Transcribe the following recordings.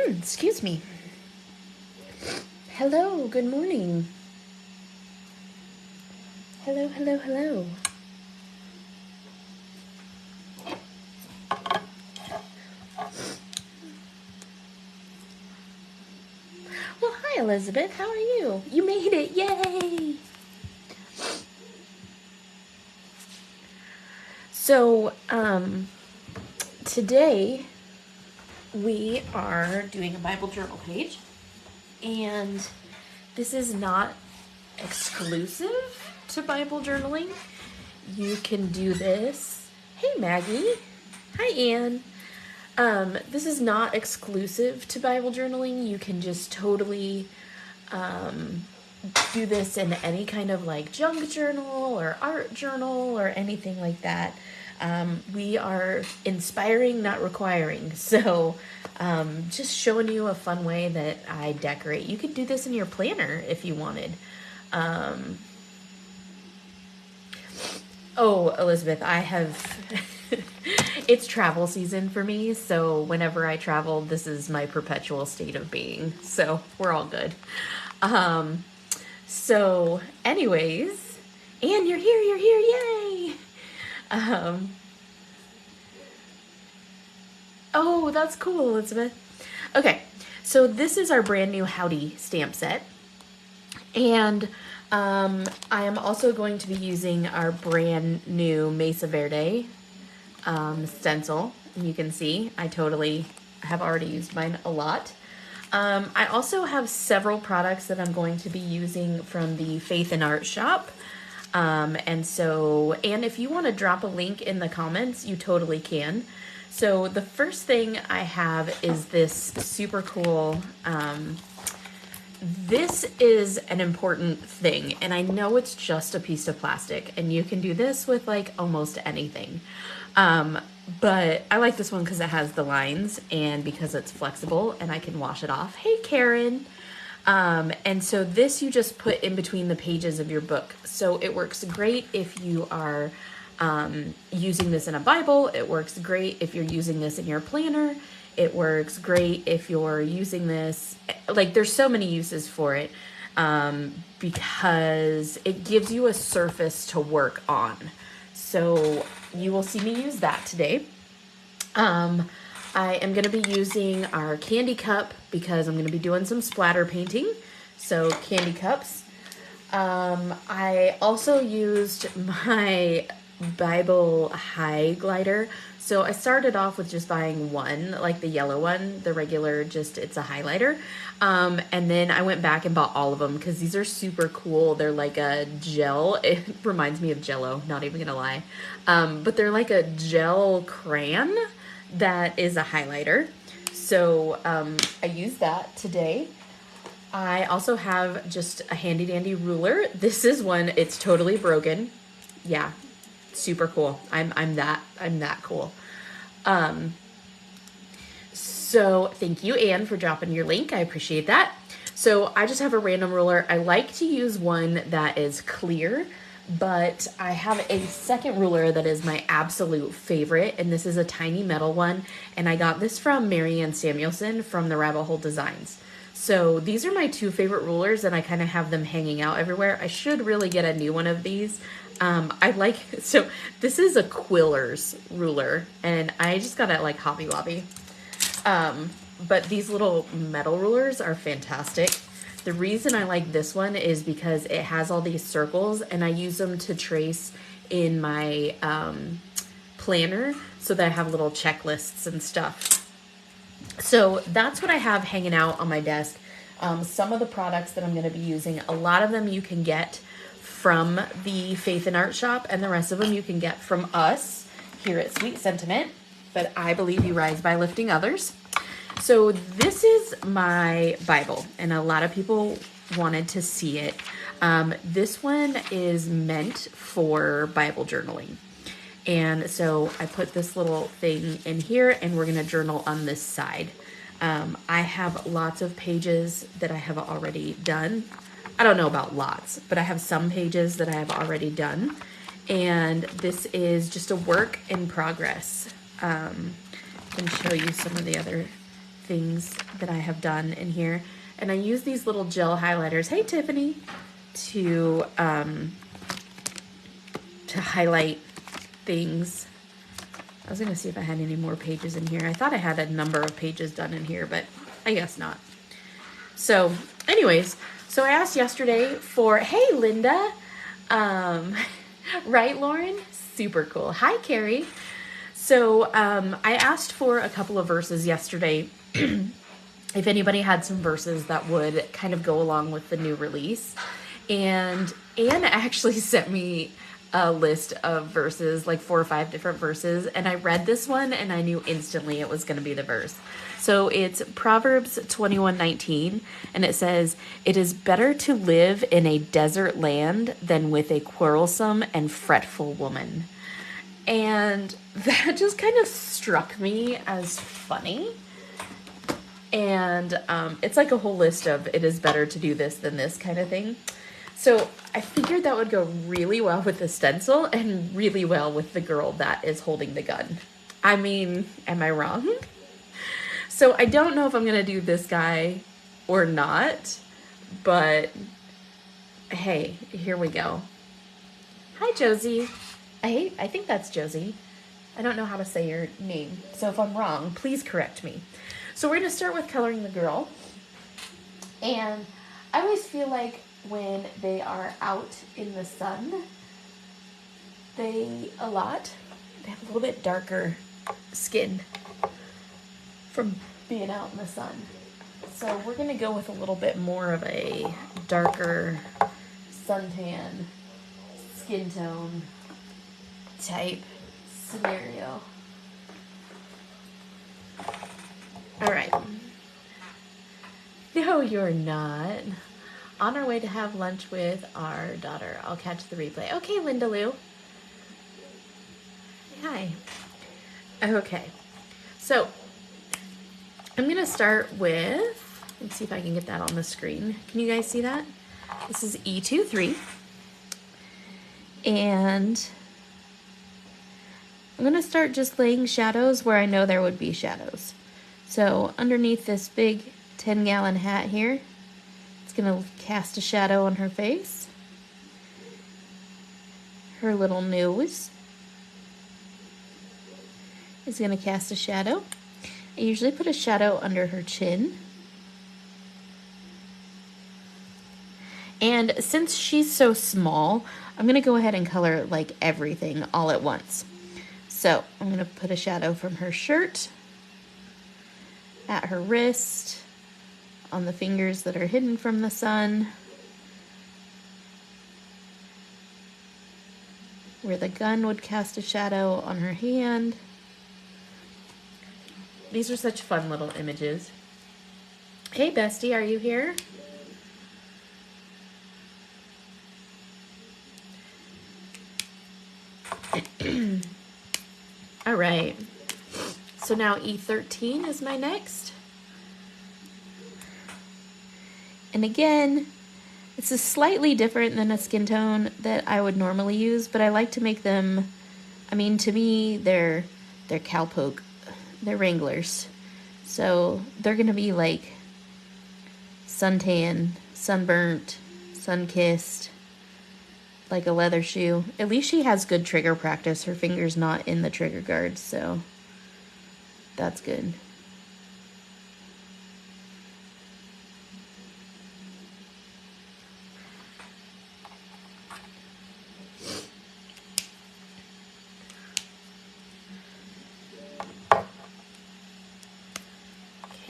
Excuse me. Hello, good morning. Hello, hello, hello. Well, hi, Elizabeth. How are you? You made it. Yay! So, today we are doing a Bible journal page, and this is not exclusive to Bible journaling. You can do this. Hey, Maggie. Hi, Anne. This is not exclusive to Bible journaling. You can just totally do this in any kind of like junk journal or art journal or anything like that. We are inspiring, not requiring. So just showing you a fun way that I decorate. You could do this in your planner if you wanted. Oh, Elizabeth, I have... It's travel season for me, so whenever I travel, this is my perpetual state of being. So we're all good. So anyways, Anne, you're here, yay! Oh, that's cool, Elizabeth. Okay, so this is our brand new Howdy stamp set. And I am also going to be using our brand new Mesa Verde stencil. You can see I totally have already used mine a lot. I also have several products that I'm going to be using from the Faith and Art shop. And if you want to drop a link in the comments, you totally can. So the first thing I have is this super cool, this is an important thing, and I know it's just a piece of plastic, and you can do this with like almost anything. But I like this one because it has the lines and because it's flexible and I can wash it off. Hey, Karen. And so this you just put in between the pages of your book. So it works great if you are using this in a Bible. It works great if you're using this in your planner. It works great if you're using this, like there's so many uses for it, because it gives you a surface to work on. So you will see me use that today. I am going to be using our candy cup because I'm going to be doing some splatter painting. So candy cups. I also used my Bible high glider. So I started off with just buying one, like the yellow one, the regular, it's a highlighter. And then I went back and bought all of them because these are super cool. They're like a gel. It reminds me of Jell-O, not even gonna lie. But they're like a gel crayon that is a highlighter. So I used that today. I also have just a handy dandy ruler. This is one, it's totally broken. Yeah, super cool. I'm that cool. So thank you, Anne, for dropping your link. I appreciate that. So I just have a random ruler. I like to use one that is clear, but I have a second ruler that is my absolute favorite, and this is a tiny metal one, and I got this from Marianne Samuelson from the Rabbit Hole Designs. So these are my two favorite rulers, and I kind of have them hanging out everywhere. I should really get a new one of these. So this is a Quiller's ruler, and I just got it at like Hobby Lobby. But these little metal rulers are fantastic. The reason I like this one is because it has all these circles, and I use them to trace in my planner so that I have little checklists and stuff. So that's what I have hanging out on my desk. Some of the products that I'm going to be using, a lot of them you can get from the Faith and Art shop, and the rest of them you can get from us here at Sweet Sentiment. But I believe you rise by lifting others. So this is my Bible, and a lot of people wanted to see it. This one is meant for Bible journaling. And so I put this little thing in here, and we're going to journal on this side. I have lots of pages that I have already done. I don't know about lots, but I have some pages that I have already done. And this is just a work in progress. I can show you some of the other things that I have done in here. And I use these little gel highlighters, hey Tiffany, to highlight things. I was gonna see if I had any more pages in here. I thought I had a number of pages done in here, but I guess not. So anyways, so I asked yesterday for, hey Linda, right Lauren? Super cool. Hi Carrie. So I asked for a couple of verses yesterday. If anybody had some verses that would kind of go along with the new release. And Anne actually sent me a list of verses, like 4 or 5 different verses, and I read this one and I knew instantly it was going to be the verse. So it's Proverbs 21:19, and it says, "It is better to live in a desert land than with a quarrelsome and fretful woman." And that just kind of struck me as funny. And it's like a whole list of it is better to do this than this kind of thing. So I figured that would go really well with the stencil and really well with the girl that is holding the gun. I mean, am I wrong? So I don't know if I'm going to do this guy or not, but hey, here we go. Hi, Josie. I think that's Josie. I don't know how to say your name, so if I'm wrong, please correct me. So we're going to start with coloring the girl. And I always feel like when they are out in the sun, they have a little bit darker skin from being out in the sun. So we're going to go with a little bit more of a darker suntan skin tone type scenario. All right. No, you're not. On our way to have lunch with our daughter. I'll catch the replay. Okay, Linda Lou. Hi. Okay. So, I'm going to start with, let's see if I can get that on the screen. Can you guys see that? This is E23. And I'm going to start just laying shadows where I know there would be shadows. So underneath this big 10-gallon hat here, it's going to cast a shadow on her face, her little nose is going to cast a shadow. I usually put a shadow under her chin. And since she's so small, I'm going to go ahead and color like everything all at once. So I'm going to put a shadow from her shirt, at her wrist, on the fingers that are hidden from the sun, where the gun would cast a shadow on her hand. These are such fun little images. Hey bestie, are you here? All right. So now E13 is my next. And again, this is slightly different than a skin tone that I would normally use, but I like to make them, I mean, to me, they're cowpoke, they're Wranglers. So they're gonna be like suntan, sunburnt, sun-kissed, like a leather shoe. At least she has good trigger practice. Her finger's not in the trigger guards, so that's good.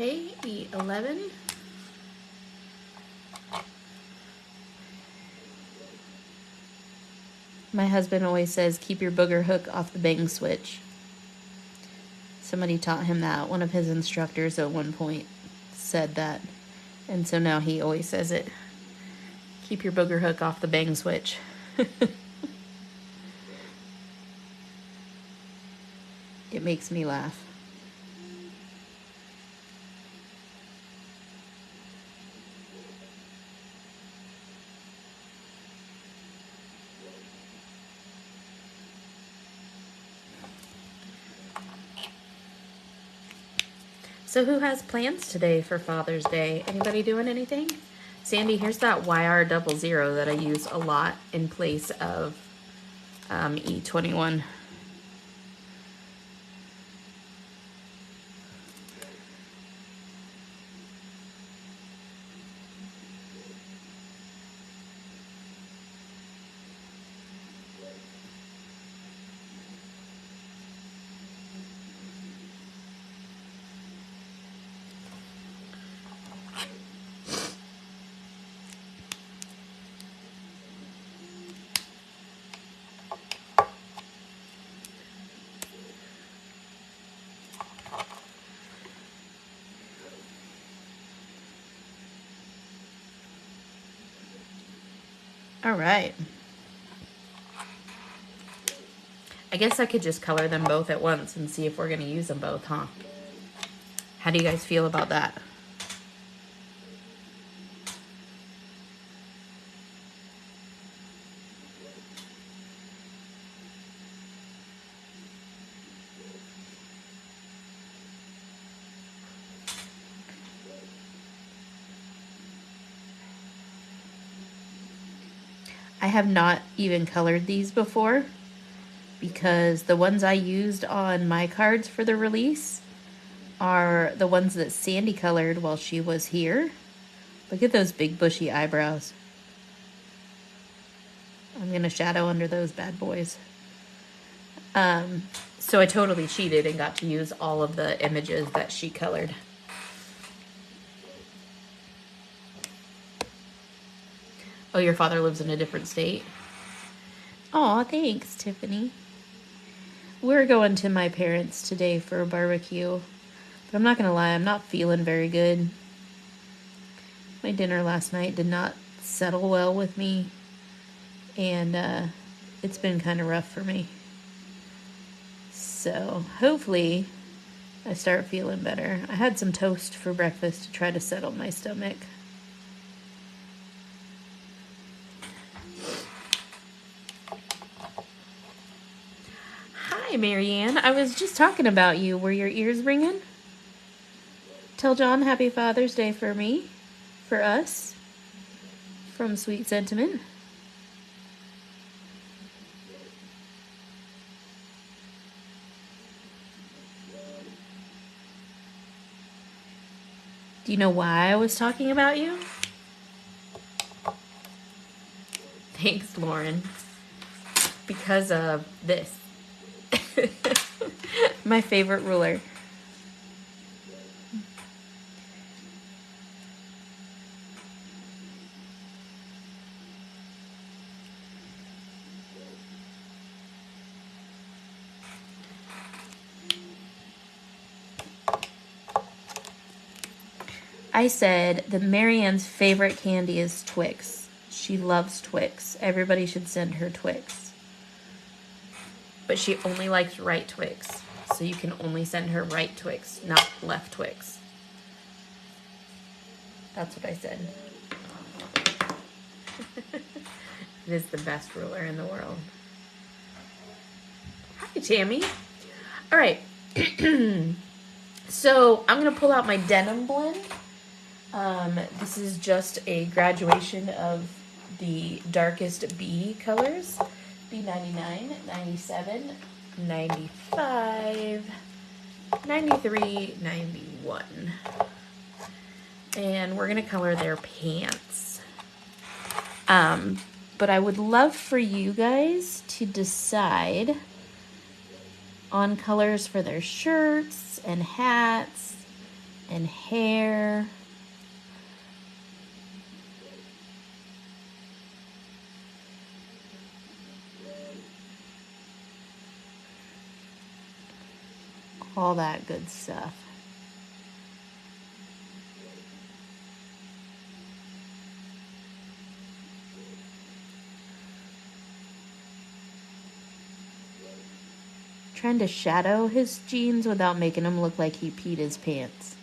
Okay, E11. My husband always says, keep your booger hook off the bang switch. Somebody taught him that. One of his instructors at one point said that. And so now he always says it. Keep your booger hook off the bang switch. It makes me laugh. So who has plans today for Father's Day? Anybody doing anything? Sandy, here's that YR00 that I use a lot in place of E21. All right. I guess I could just color them both at once and see if we're going to use them both, huh? How do you guys feel about that? I have not even colored these before because the ones I used on my cards for the release are the ones that Sandy colored while she was here. Look at those big bushy eyebrows. I'm gonna shadow under those bad boys. So I totally cheated and got to use all of the images that she colored. Oh, your father lives in a different state? Aw, thanks, Tiffany. We're going to my parents today for a barbecue. But I'm not gonna lie, I'm not feeling very good. My dinner last night did not settle well with me. And it's been kind of rough for me. So hopefully I start feeling better. I had some toast for breakfast to try to settle my stomach. Hi, Marianne. I was just talking about you. Were your ears ringing? Tell John happy Father's Day for me, for us, from Sweet Sentiment. Do you know why I was talking about you? Thanks, Lauren. Because of this. My favorite ruler. I said that Marianne's favorite candy is Twix. She loves Twix. Everybody should send her Twix. But she only likes right Twix. So you can only send her right Twix, not left Twix. That's what I said. It is the best ruler in the world. Hi, Jammie. All right. So I'm going to pull out my denim blend. This is just a graduation of the darkest B colors. B99, 97, 95, 93, 91. And we're going to color their pants. But I would love for you guys to decide on colors for their shirts and hats and hair. All that good stuff. Trying to shadow his jeans without making him look like he peed his pants.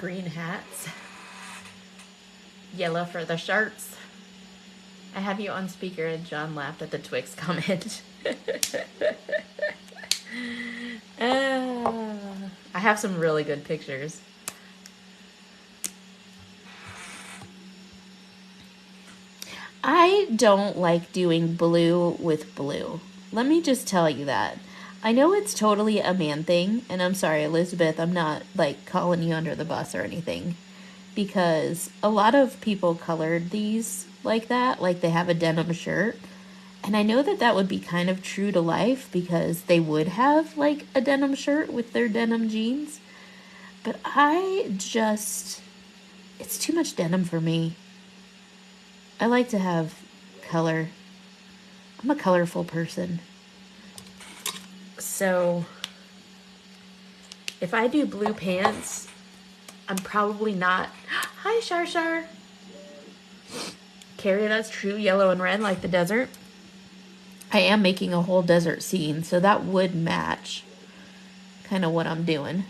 green hats. Yellow for the shirts. I have you on speaker, and John laughed at the Twix comment. I have some really good pictures. I don't like doing blue with blue. Let me just tell you that. I know it's totally a man thing, and I'm sorry, Elizabeth, I'm not like calling you under the bus or anything, because a lot of people colored these like that, like they have a denim shirt. And I know that that would be kind of true to life because they would have like a denim shirt with their denim jeans. But it's too much denim for me. I like to have color. I'm a colorful person. So if I do blue pants, I'm probably not. Hi, Shar Shar. Carrie, that's true. Yellow and red like the desert. I am making a whole desert scene, so that would match kind of what I'm doing.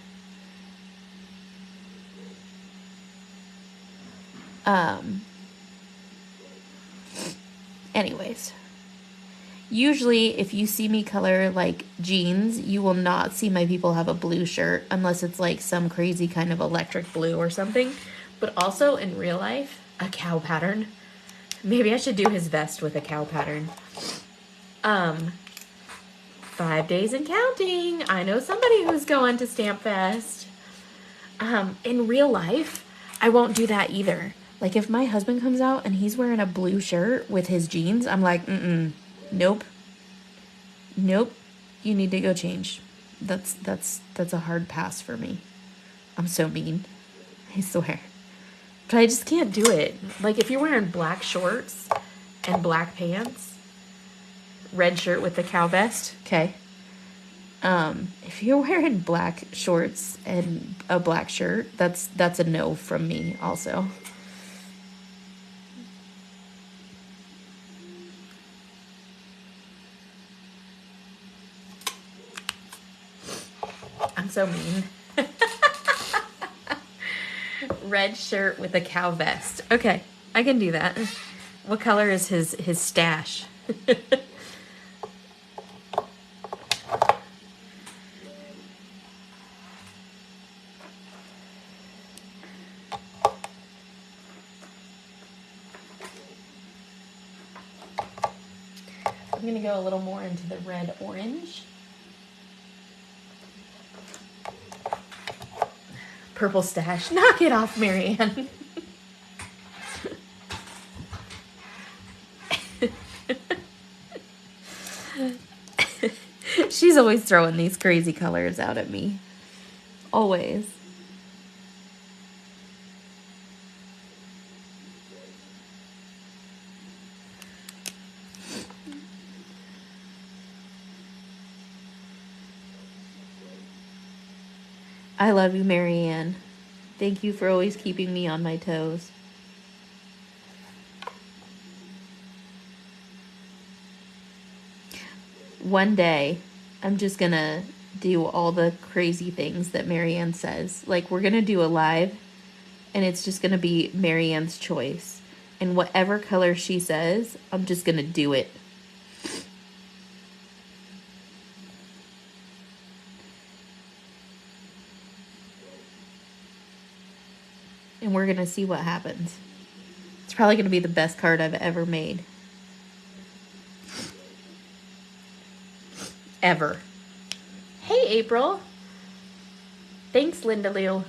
Anyways, usually if you see me color like jeans, you will not see my people have a blue shirt unless it's like some crazy kind of electric blue or something. But also in real life, a cow pattern. Maybe I should do his vest with a cow pattern. 5 days and counting. I know somebody who's going to Stamp Fest. In real life, I won't do that either. Like if my husband comes out and he's wearing a blue shirt with his jeans, I'm like, nope. Nope. You need to go change. That's a hard pass for me. I'm so mean. I swear. But I just can't do it. Like if you're wearing black shorts and black pants, red shirt with the cow vest, okay. If you're wearing black shorts and a black shirt, that's a no from me also. I'm so mean. Red shirt with a cow vest. Okay, I can do that. What color is his stash? I'm going to go a little more into the red orange. Purple stash. Knock it off, Marianne. She's always throwing these crazy colors out at me. Always. I love you, Marianne. Thank you for always keeping me on my toes. One day, I'm just gonna do all the crazy things that Marianne says. Like, we're gonna do a live, and it's just gonna be Marianne's choice. And whatever color she says, I'm just gonna do it. And we're gonna see what happens. It's probably gonna be the best card I've ever made. Ever. Hey, April. Thanks, Linda Lou.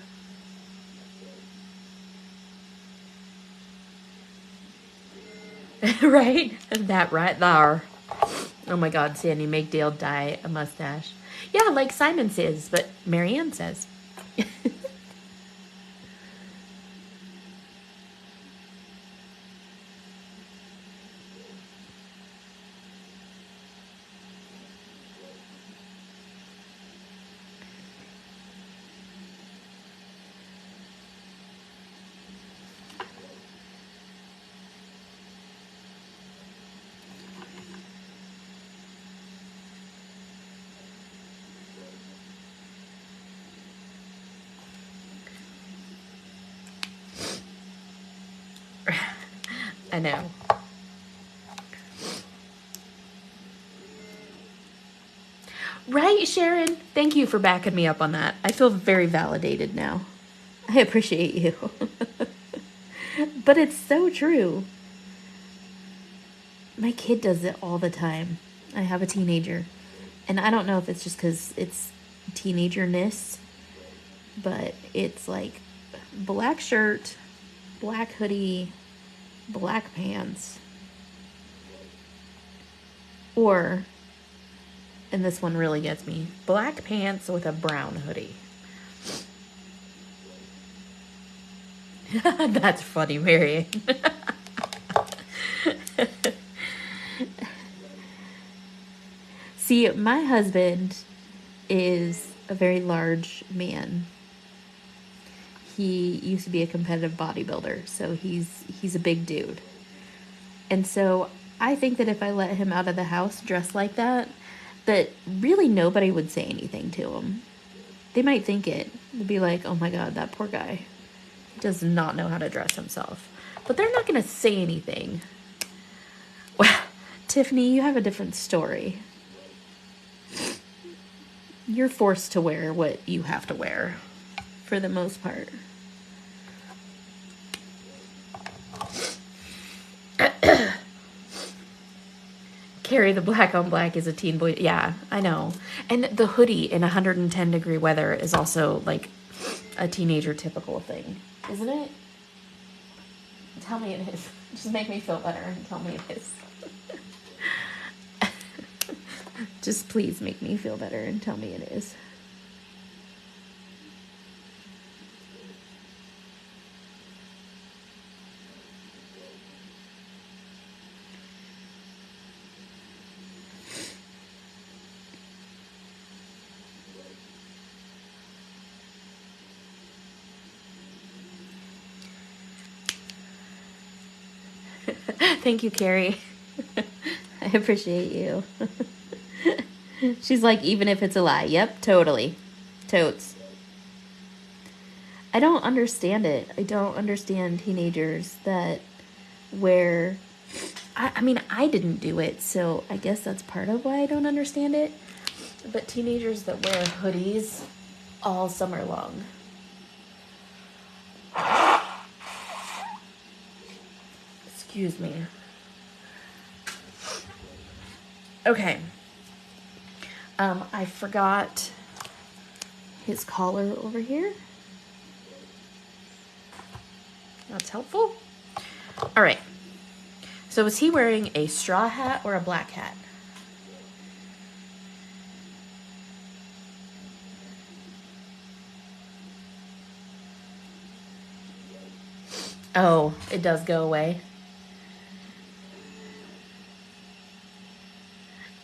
Right? That right there. Oh my God, Sandy, make Dale dye a mustache. Yeah, like Simon says, but Marianne says. I know. Right, Sharon? Thank you for backing me up on that. I feel very validated now. I appreciate you. But it's so true. My kid does it all the time. I have a teenager. And I don't know if it's just because it's teenagerness, but it's like black shirt, black hoodie, black pants. Or, and this one really gets me, black pants with a brown hoodie. That's funny, Marion. See, my husband is a very large man. He used to be a competitive bodybuilder, so he's a big dude. And so I think that if I let him out of the house dressed like that really nobody would say anything to him. They might think it. They'd be like, oh my God, that poor guy does not know how to dress himself. But they're not going to say anything. Well, Tiffany, you have a different story. You're forced to wear what you have to wear, for the most part. Carrie, the black on black is a teen boy. Yeah, I know. And the hoodie in 110-degree weather is also like a teenager typical thing, isn't it? Tell me it is. Just make me feel better and tell me it is. Just please make me feel better and tell me it is. Thank you, Carrie. I appreciate you. She's like, even if it's a lie. Yep, totally. Totes. I don't understand it. I don't understand teenagers that wear... I mean, I didn't do it, so I guess that's part of why I don't understand it. But teenagers that wear hoodies all summer long. Excuse me. Okay. I forgot his collar over here. That's helpful. All right. So is he wearing a straw hat or a black hat? Oh, it does go away.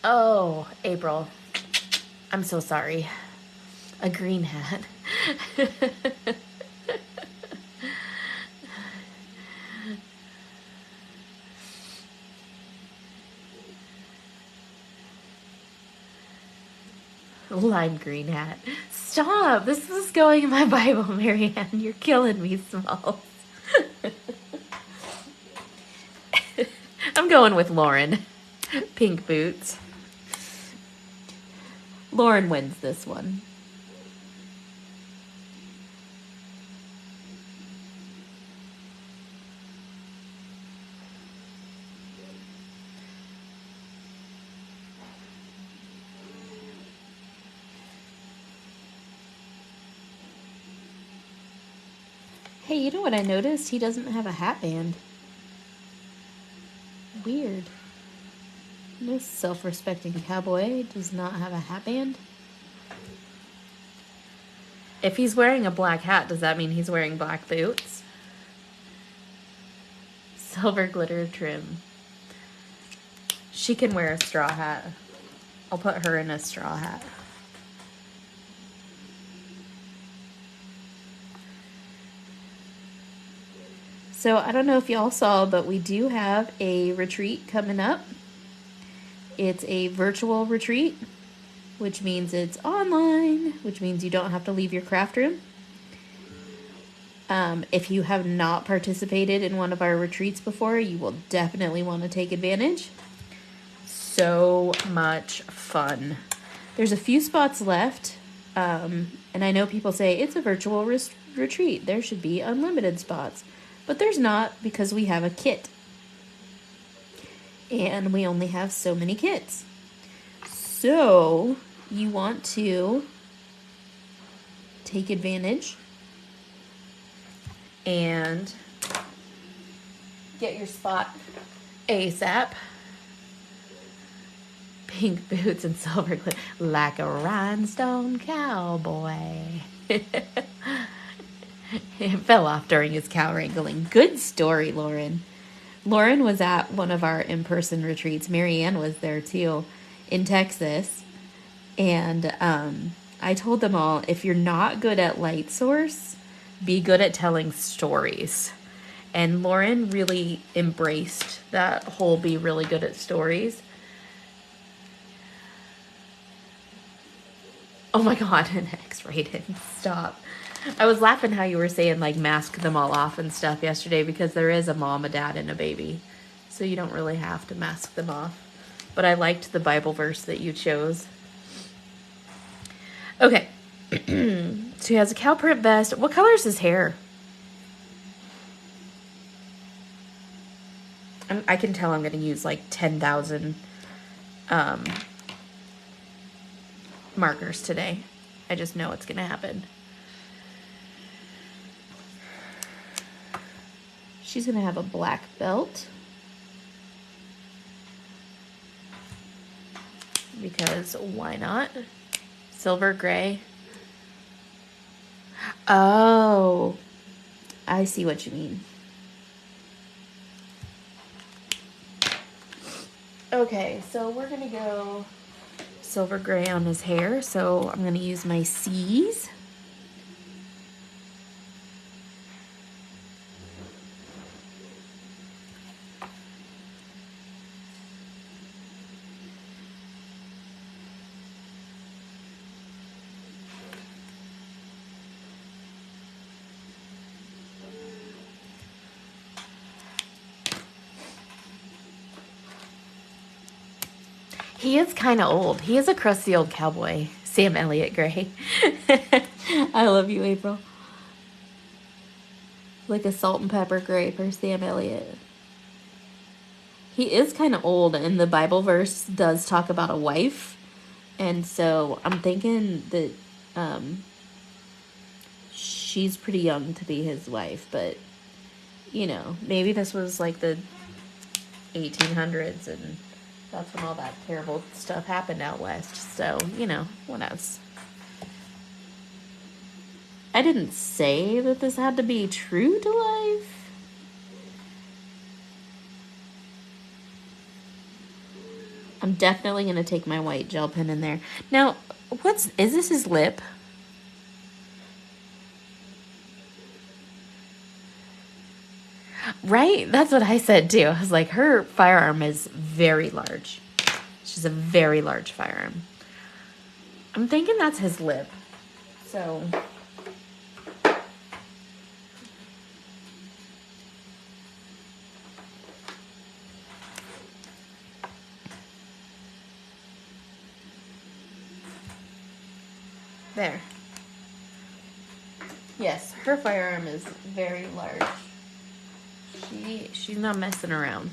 Oh, April. I'm so sorry. A green hat. Lime green hat. Stop! This is going in my Bible, Marianne. You're killing me, Smalls. I'm going with Lauren. Pink boots. Lauren wins this one. Hey, you know what I noticed? He doesn't have a hat band. Weird. No self-respecting cowboy does not have a hat band. If he's wearing a black hat, does that mean he's wearing black boots? Silver glitter trim. She can wear a straw hat. I'll put her in a straw hat. So I don't know if y'all saw, but we do have a retreat coming up. It's a virtual retreat, which means it's online, which means you don't have to leave your craft room. If you have not participated in one of our retreats before, you will definitely want to take advantage. So much fun. There's a few spots left, and I know people say it's a virtual retreat. There should be unlimited spots, but there's not, because we have a kit, and we only have so many kits. So you want to take advantage and get your spot ASAP. Pink boots and silver glitter, like a rhinestone cowboy. It fell off during his cow wrangling. Good story, Lauren. Lauren was at one of our in-person retreats. Marianne was there too, in Texas. And I told them all, if you're not good at light source, be good at telling stories. And Lauren really embraced that whole be really good at stories. Oh my God, an X-rated. Stop. I was laughing how you were saying, like, mask them all off and stuff yesterday, because there is a mom, a dad, and a baby. So you don't really have to mask them off. But I liked the Bible verse that you chose. Okay. So he has a cow print vest. What color is his hair? I can tell I'm going to use like 10,000 markers today. I just know it's going to happen. She's going to have a black belt, because why not? Silver gray. Oh, I see what you mean. Okay, so we're going to go silver gray on his hair. So I'm going to use my C's. He is kind of old. He is a crusty old cowboy. Sam Elliott Gray. I love you, April. Like a salt and pepper gray for Sam Elliott. He is kind of old, and the Bible verse does talk about a wife. And so I'm thinking that she's pretty young to be his wife. But, you know, maybe this was like the 1800s, and that's when all that terrible stuff happened out west. So, you know, what else? I didn't say that this had to be true to life. I'm definitely going to take my white gel pen in there. Now, is this his lip? Right? That's what I said too. I was like, her firearm is very large. She's a very large firearm. I'm thinking that's his lip. So there. Yes, her firearm is very large. She's not messing around.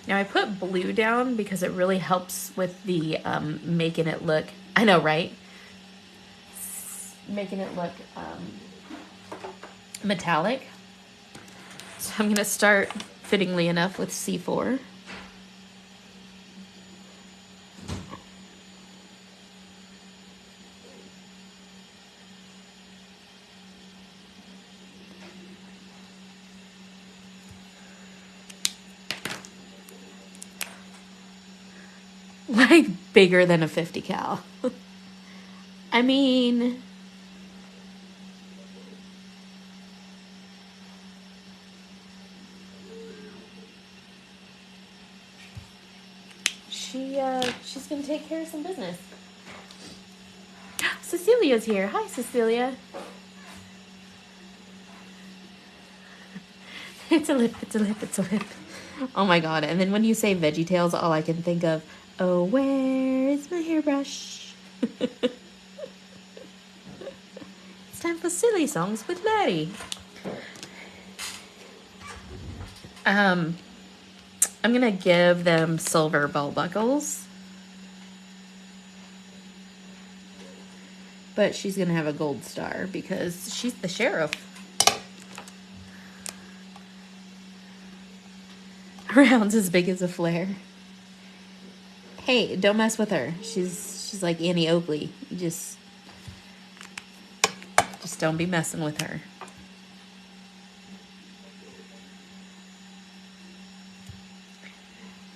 Now I put blue down because it really helps with the making it look, I know, right? Making it look metallic. So I'm going to start, fittingly enough, with C4. Like bigger than a 50 cal. I mean, she's gonna take care of some business. Cecilia's here. Hi, Cecilia. It's a lip, it's a lip, it's a lip. Oh my god. And then when you say VeggieTales, all I can think of, oh, where is my hairbrush? It's time for silly songs with Larry. I'm gonna give them silver belt buckles. But she's gonna have a gold star because she's the sheriff. Rounds as big as a flare. Hey, don't mess with her. She's like Annie Oakley. You just don't be messing with her.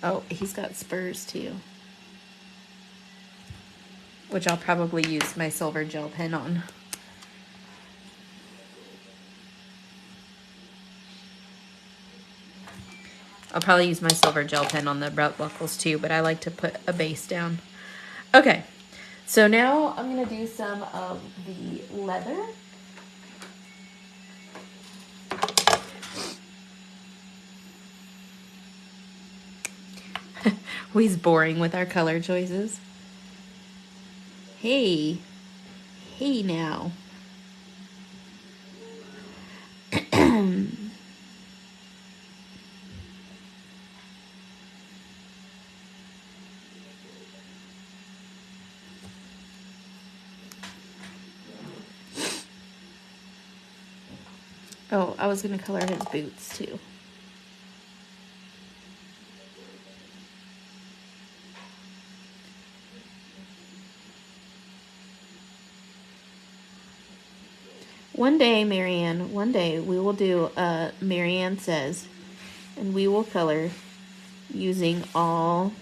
Oh, he's got spurs too, which I'll probably use my silver gel pen on. I'll probably use my silver gel pen on the belt buckles too, but I like to put a base down. Okay, so now I'm going to do some of the leather. We's boring with our color choices. Hey now. Oh, I was going to color his boots too. One day, Marianne, one day we will do Marianne Says, and we will color using all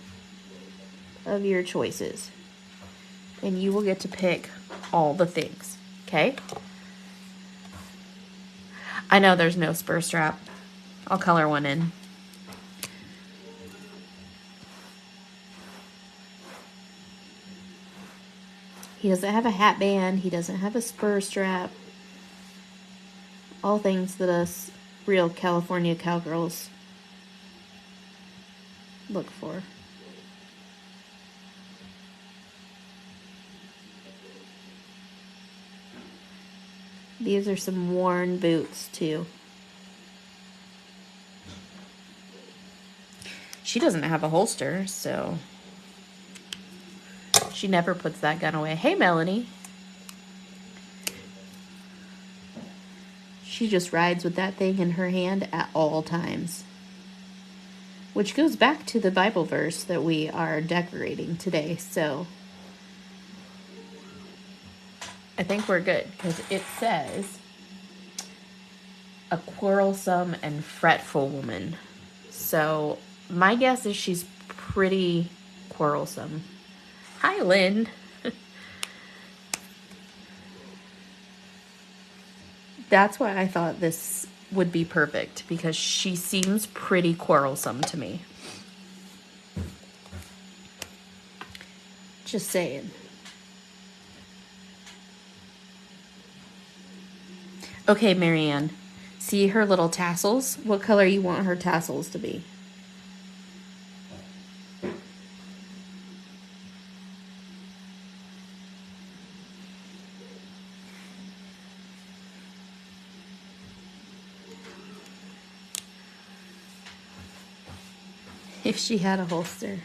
of your choices. And you will get to pick all the things, okay? I know there's no spur strap. I'll color one in. He doesn't have a hat band. He doesn't have a spur strap. All things that us real California cowgirls look for. These are some worn boots too. She doesn't have a holster, so she never puts that gun away. Hey, Melanie. She just rides with that thing in her hand at all times. Which goes back to the Bible verse that we are decorating today, so I think we're good, because it says, a quarrelsome and fretful woman. So my guess is she's pretty quarrelsome. Hi, Lynn. That's why I thought this would be perfect, because she seems pretty quarrelsome to me. Just saying. Okay, Marianne. See her little tassels? What color you want her tassels to be? If she had a holster.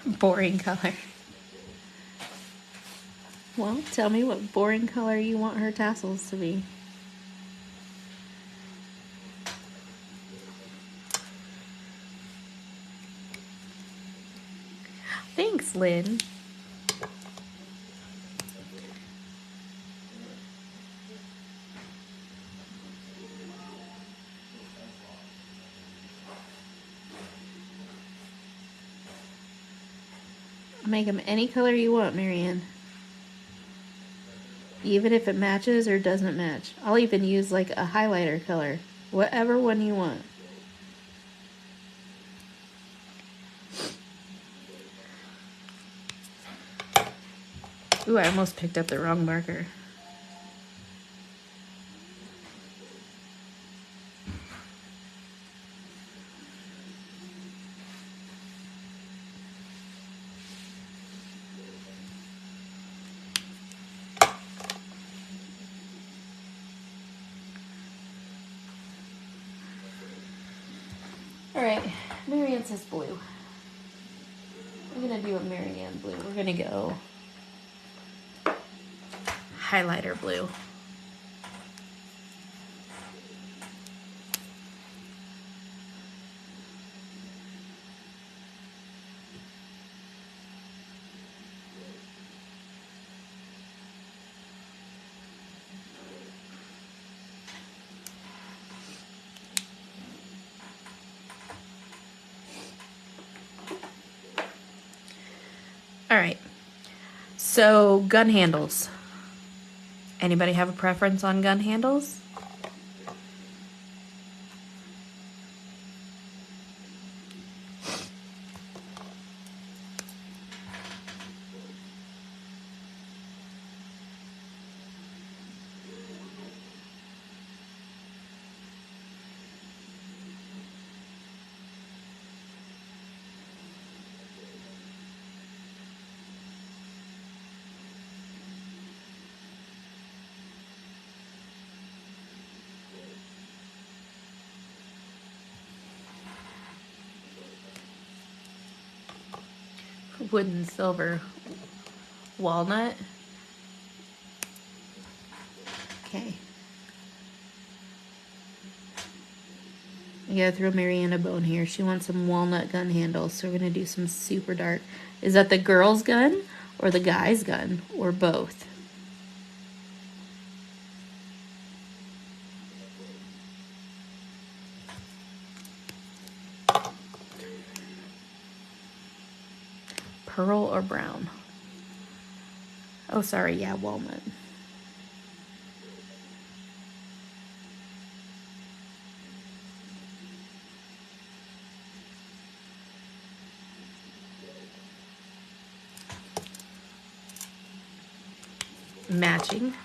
Boring color. Well, tell me what boring color you want her tassels to be. Thanks, Lynn. make them any color you want, Marianne. Even if it matches or doesn't match. I'll even use like a highlighter color. Whatever one you want. Ooh, I almost picked up the wrong marker. Alright, Marianne says blue. We're going to do a Marianne blue. We're going to go highlighter blue. All right, so gun handles. Anybody have a preference on gun handles? Wood and silver. Walnut. Okay. I gotta throw Marianne a bone here. She wants some walnut gun handles, so we're gonna do some super dark. Is that the girl's gun or the guy's gun or both? Pearl or brown? Oh, sorry, yeah, walnut. Matching.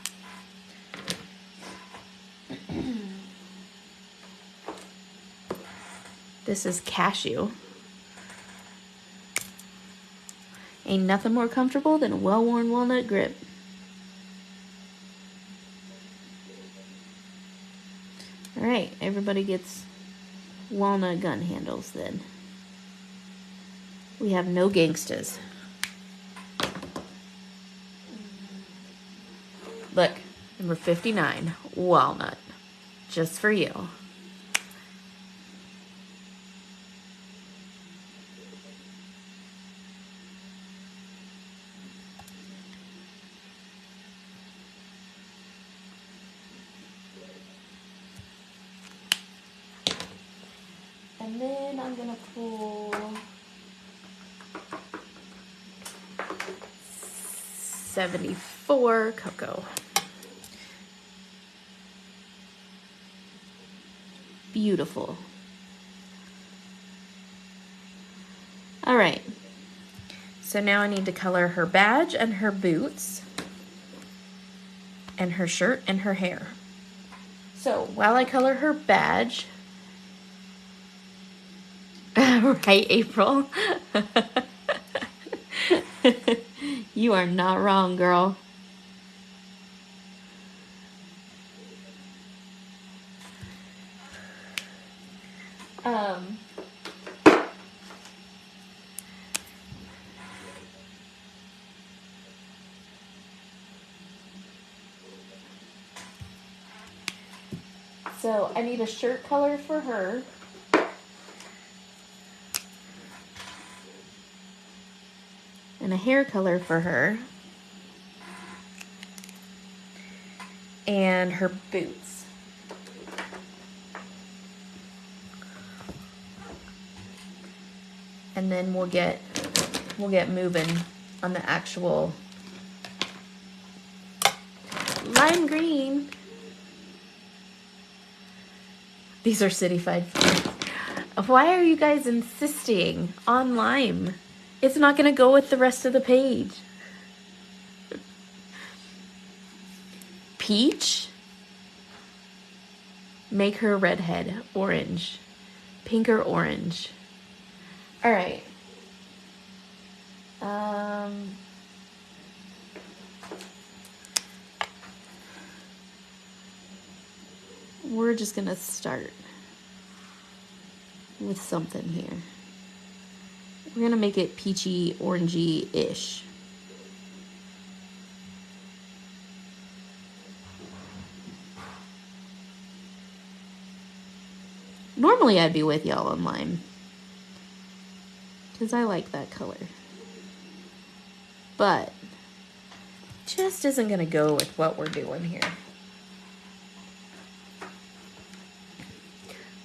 This is cashew. Ain't nothing more comfortable than a well-worn walnut grip. All right, everybody gets walnut gun handles then. We have no gangstas. Look, number 59, walnut, just for you. And then I'm gonna pull 74 cocoa. Beautiful. All right. So now I need to color her badge and her boots and her shirt and her hair. So while I color her badge, right, April? You are not wrong, girl. So I need a shirt color for her. And a hair color for her. And her boots. And then we'll get moving on the actual lime green. These are cityfied. Why are you guys insisting on lime? It's not going to go with the rest of the page. Peach. Make her redhead. Orange. Pink or orange. All right. We're just going to start with something here. We're going to make it peachy, orangey-ish. Normally I'd be with y'all on lime, because I like that color. But just isn't going to go with what we're doing here.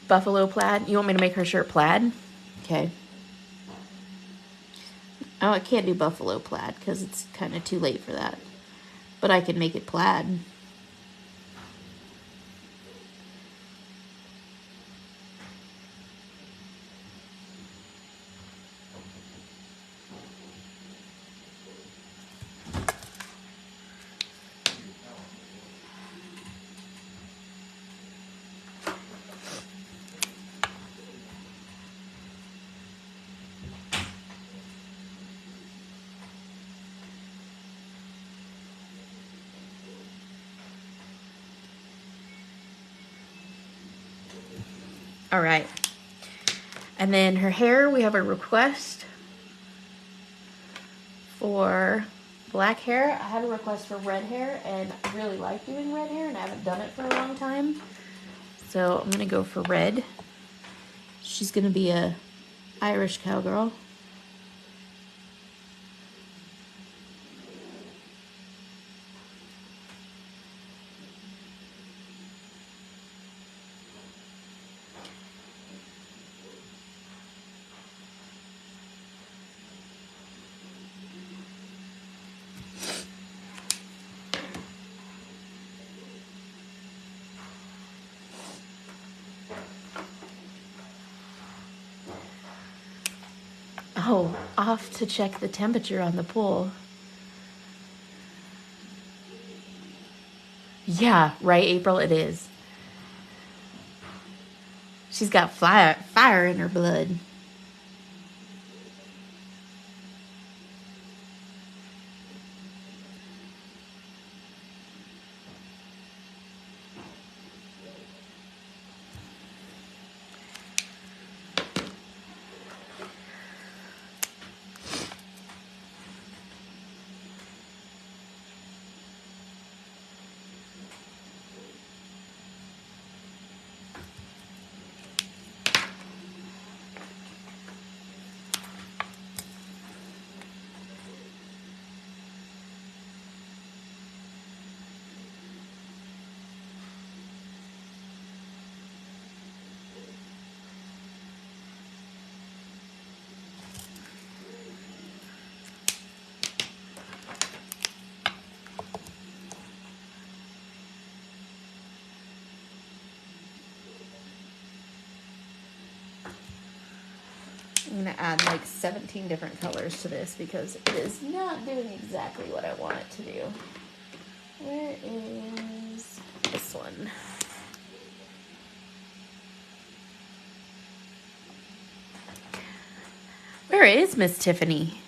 Buffalo plaid. You want me to make her shirt plaid? Okay. Oh, I can't do buffalo plaid because it's kind of too late for that. But I can make it plaid. All right. And then her hair, we have a request for black hair. I had a request for red hair, and I really like doing red hair, and I haven't done it for a long time. So I'm going to go for red. She's going to be a Irish cowgirl. Oh, off to check the temperature on the pool. Yeah, right, April, it is. She's got fire in her blood. I'm going to add like 17 different colors to this because it is not doing exactly what I want it to do. Where is this one? Where is Miss Tiffany?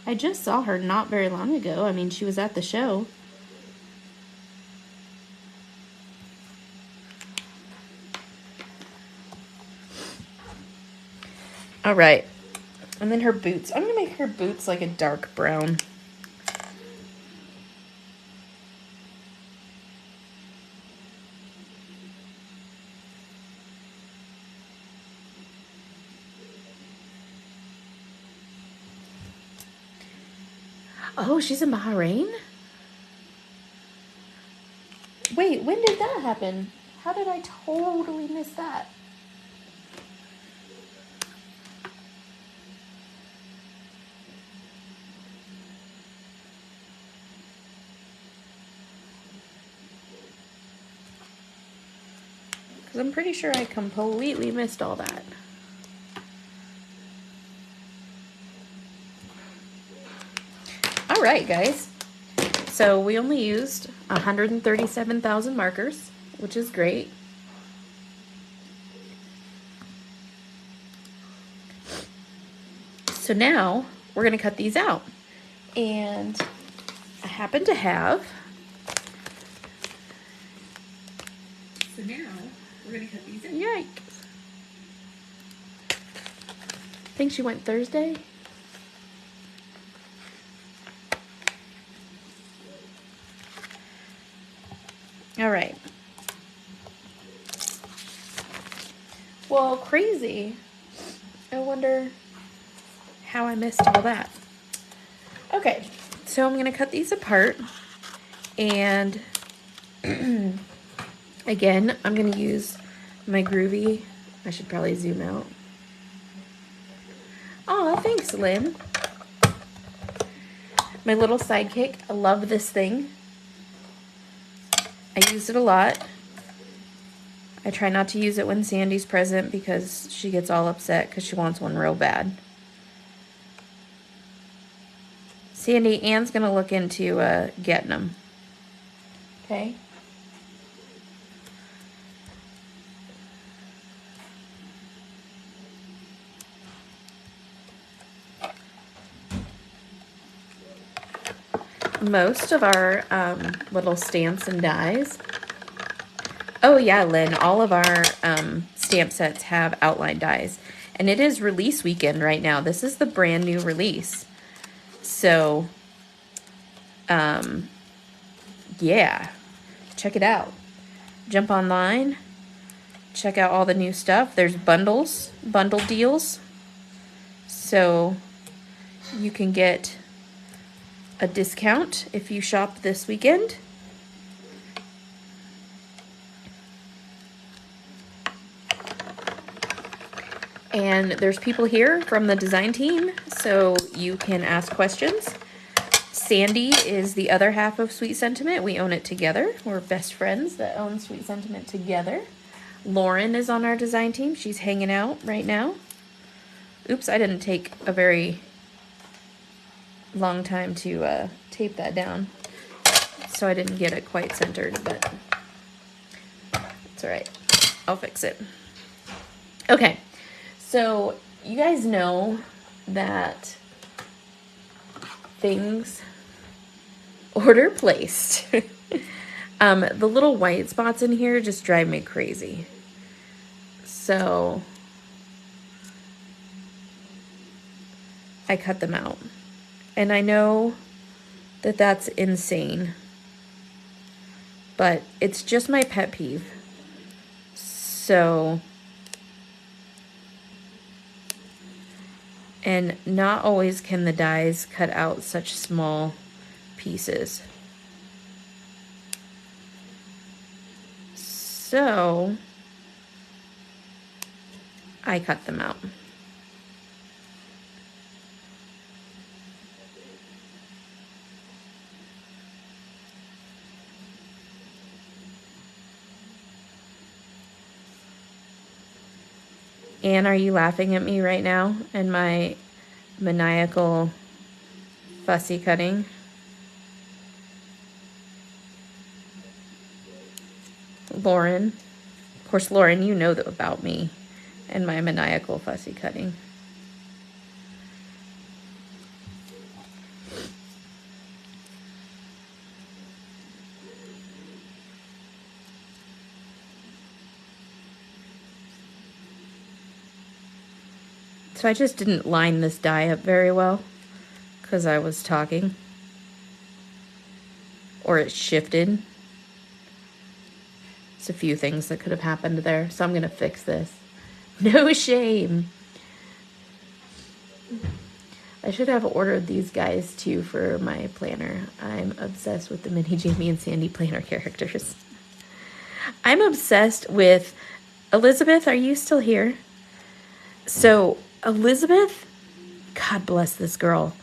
I just saw her not very long ago. I mean, she was at the show. All right. And then her boots. I'm going to make her boots like a dark brown. Oh, she's in Bahrain? Wait, when did that happen? How did I totally miss that? Because I'm pretty sure I completely missed all that. All right, guys. So we only used 137,000 markers, which is great. So now we're going to cut these out. And I happen to have... So now we're going to cut these out. Yikes. I think she went Thursday. All right. Well, crazy. I wonder how I missed all that. Okay, so I'm going to cut these apart. And again, I'm going to use my Groovy. I should probably zoom out. Oh, thanks, Lynn. My little sidekick. I love this thing. I use it a lot. I try not to use it when Sandy's present because she gets all upset because she wants one real bad. Sandy, Ann's going to look into getting them. Okay? Most of our little stamps and dies. Oh yeah, Lynn, all of our stamp sets have outline dies. And it is release weekend right now. This is the brand new release. So, yeah, check it out. Jump online. Check out all the new stuff. There's bundle deals. So you can get a discount if you shop this weekend. And there's people here from the design team, so you can ask questions. Sandy is the other half of Sweet Sentiment. We own it together. We're best friends that own Sweet Sentiment together. Lauren is on our design team. She's hanging out right now. Oops, I didn't take a very long time to tape that down, so I didn't get it quite centered, but it's all right. I'll fix it. Okay, so you guys know that things order placed. The little white spots in here just drive me crazy. So I cut them out. And I know that that's insane, but it's just my pet peeve. So, and not always can the dies cut out such small pieces. So, I cut them out. Anne, are you laughing at me right now and my maniacal fussy cutting? Lauren, of course, Lauren, you know about me and my maniacal fussy cutting. So I just didn't line this die up very well because I was talking. Or it shifted. It's a few things that could have happened there, so I'm going to fix this. No shame. I should have ordered these guys too for my planner. I'm obsessed with the mini Jammie and Sandy planner characters. I'm obsessed with Elizabeth. Are you still here? So Elizabeth, God bless this girl.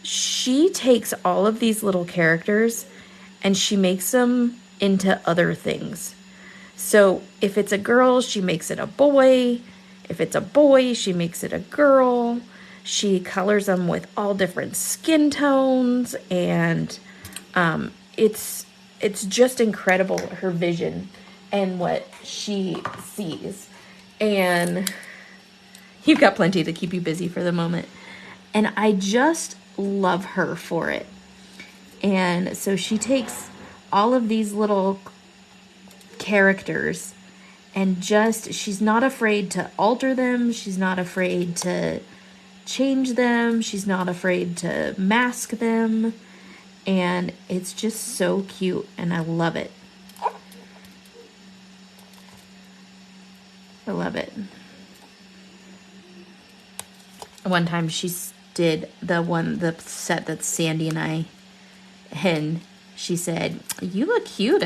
She takes all of these little characters and she makes them into other things. So if it's a girl, she makes it a boy. If it's a boy, she makes it a girl. She colors them with all different skin tones, and it's just incredible, her vision and what she sees. And you've got plenty to keep you busy for the moment. And I just love her for it. And so she takes all of these little characters and she's not afraid to alter them. She's not afraid to change them. She's not afraid to mask them. And it's just so cute, and I love it. I love it. One time she did the set that Sandy and I, and she said, "You look cute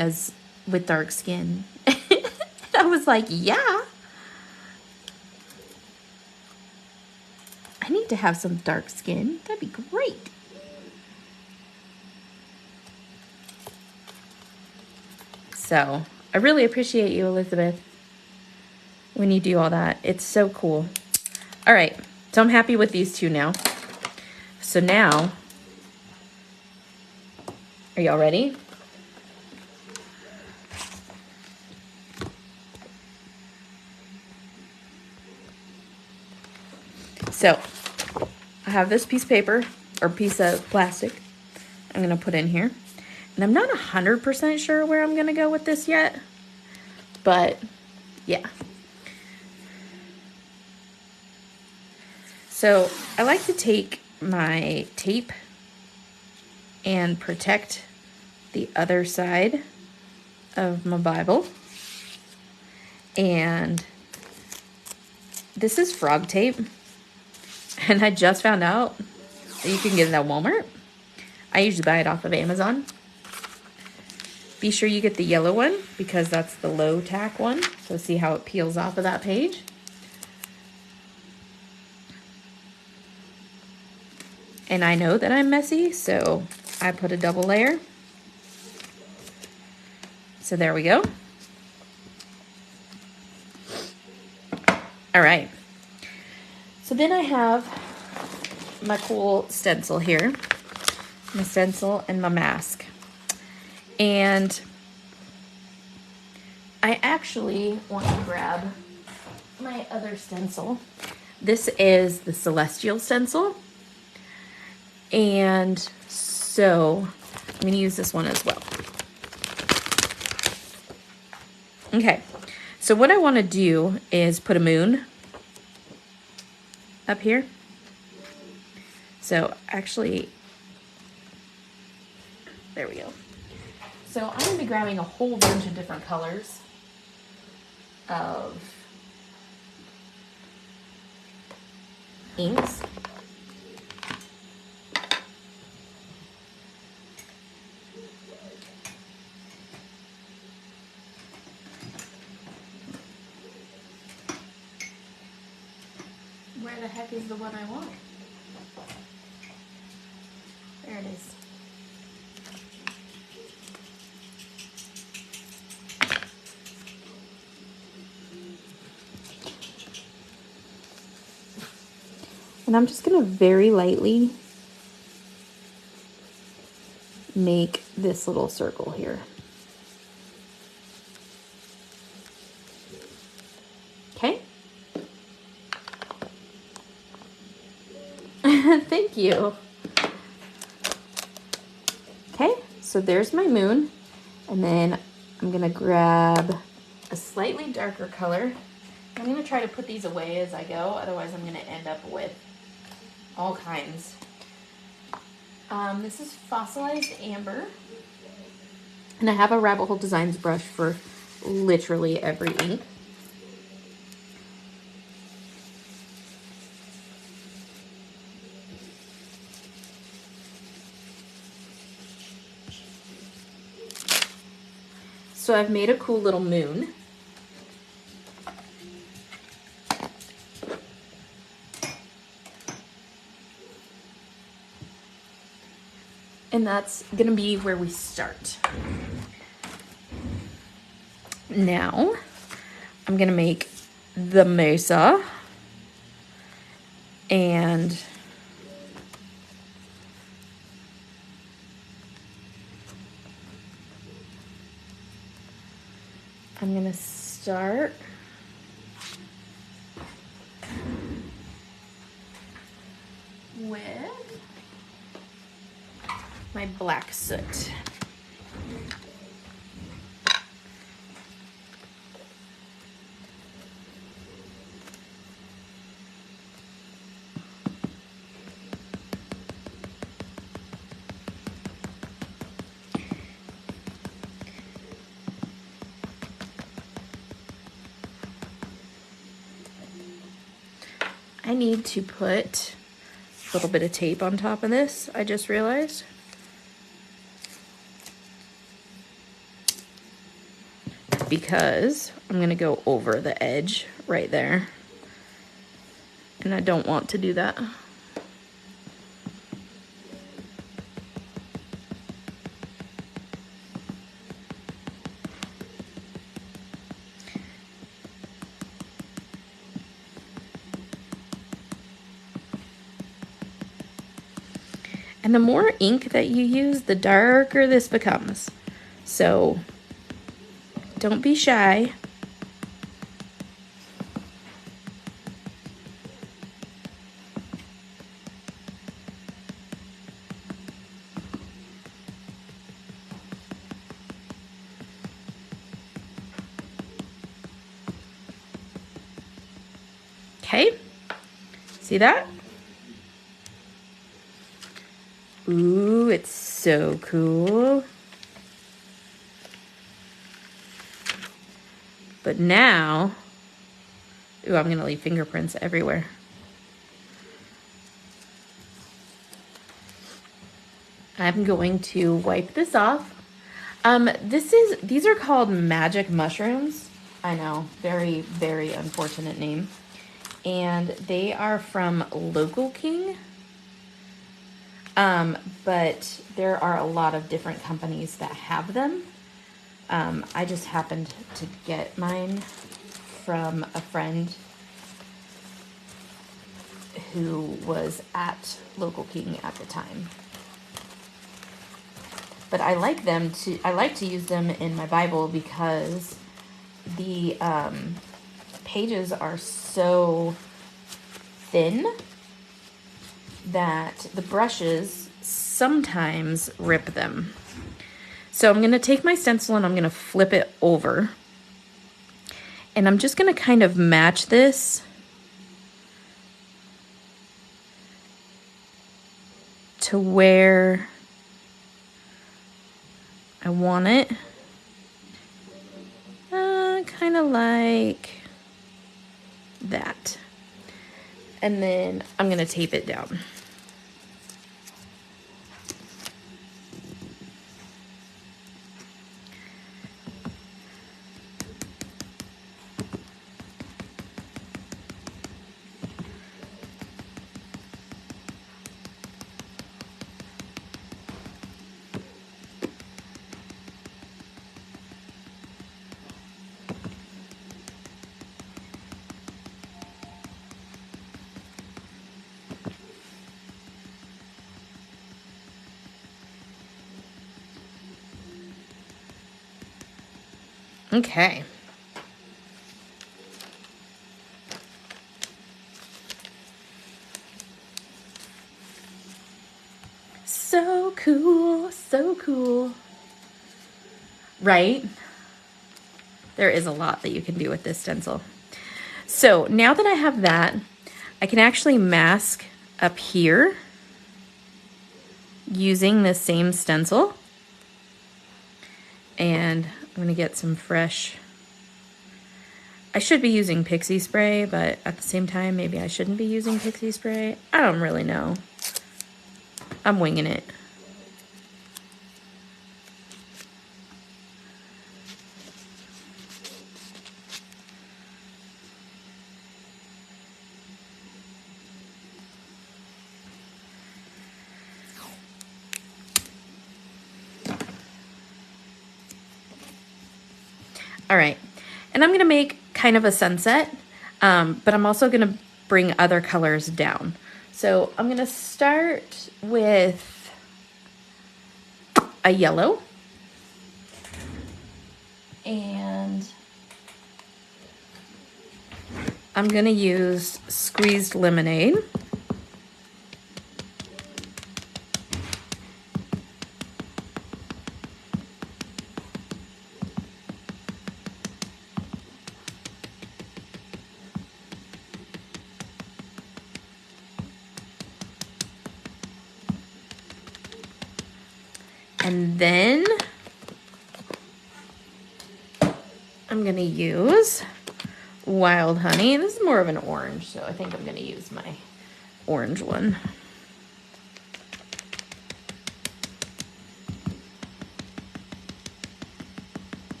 with dark skin." I was like, yeah. I need to have some dark skin. That'd be great. So I really appreciate you, Elizabeth, when you do all that. It's so cool. All right, so I'm happy with these two now. So now, are y'all ready? So I have this piece of paper or piece of plastic I'm going to put in here. And I'm not 100% sure where I'm going to go with this yet. But yeah. So I like to take my tape and protect the other side of my Bible. And this is frog tape. And I just found out that you can get it at Walmart. I usually buy it off of Amazon. Be sure you get the yellow one because that's the low tack one. So see how it peels off of that page. And I know that I'm messy, so I put a double layer. So there we go. All right. So then I have my cool stencil here. My stencil and my mask. And I actually want to grab my other stencil. This is the Celestial stencil. And so I'm going to use this one as well. Okay, so what I want to do is put a moon up here. So actually, there we go. So I'm going to be grabbing a whole bunch of different colors of inks. Where the heck is the one I want? There it is. And I'm just going to very lightly make this little circle here. Okay? Thank you. Okay, so there's my moon. And then I'm going to grab a slightly darker color. I'm going to try to put these away as I go. Otherwise, I'm going to end up with all kinds. This is fossilized amber. And I have a Rabbit Hole Designs brush for literally every ink. So I've made a cool little moon. And that's gonna be where we start. Now, I'm gonna make the mesa, and I'm gonna start with my black soot. I need to put a little bit of tape on top of this, I just realized. Because I'm gonna go over the edge right there. And I don't want to do that. And the more ink that you use, the darker this becomes. So don't be shy. Okay, see that? Ooh, it's so cool. But now, ooh, I'm gonna leave fingerprints everywhere. I'm going to wipe this off. These are called magic mushrooms. I know, very, very unfortunate name. And they are from Local King. But there are a lot of different companies that have them. I just happened to get mine from a friend who was at Local King at the time. But I like to use them in my Bible because the pages are so thin that the brushes sometimes rip them. So I'm going to take my stencil and I'm going to flip it over. And I'm just going to kind of match this to where I want it. Kind of like that. And then I'm going to tape it down. Okay. So cool, so cool. Right? There is a lot that you can do with this stencil. So now that I have that, I can actually mask up here using the same stencil. And I'm gonna get some fresh, I should be using pixie spray, but at the same time, maybe I shouldn't be using pixie spray. I don't really know. I'm winging it. All right, and I'm gonna make kind of a sunset, but I'm also gonna bring other colors down. So I'm gonna start with a yellow, and I'm gonna use squeezed lemonade. And then I'm gonna use wild honey. This is more of an orange, so I think I'm gonna use my orange one.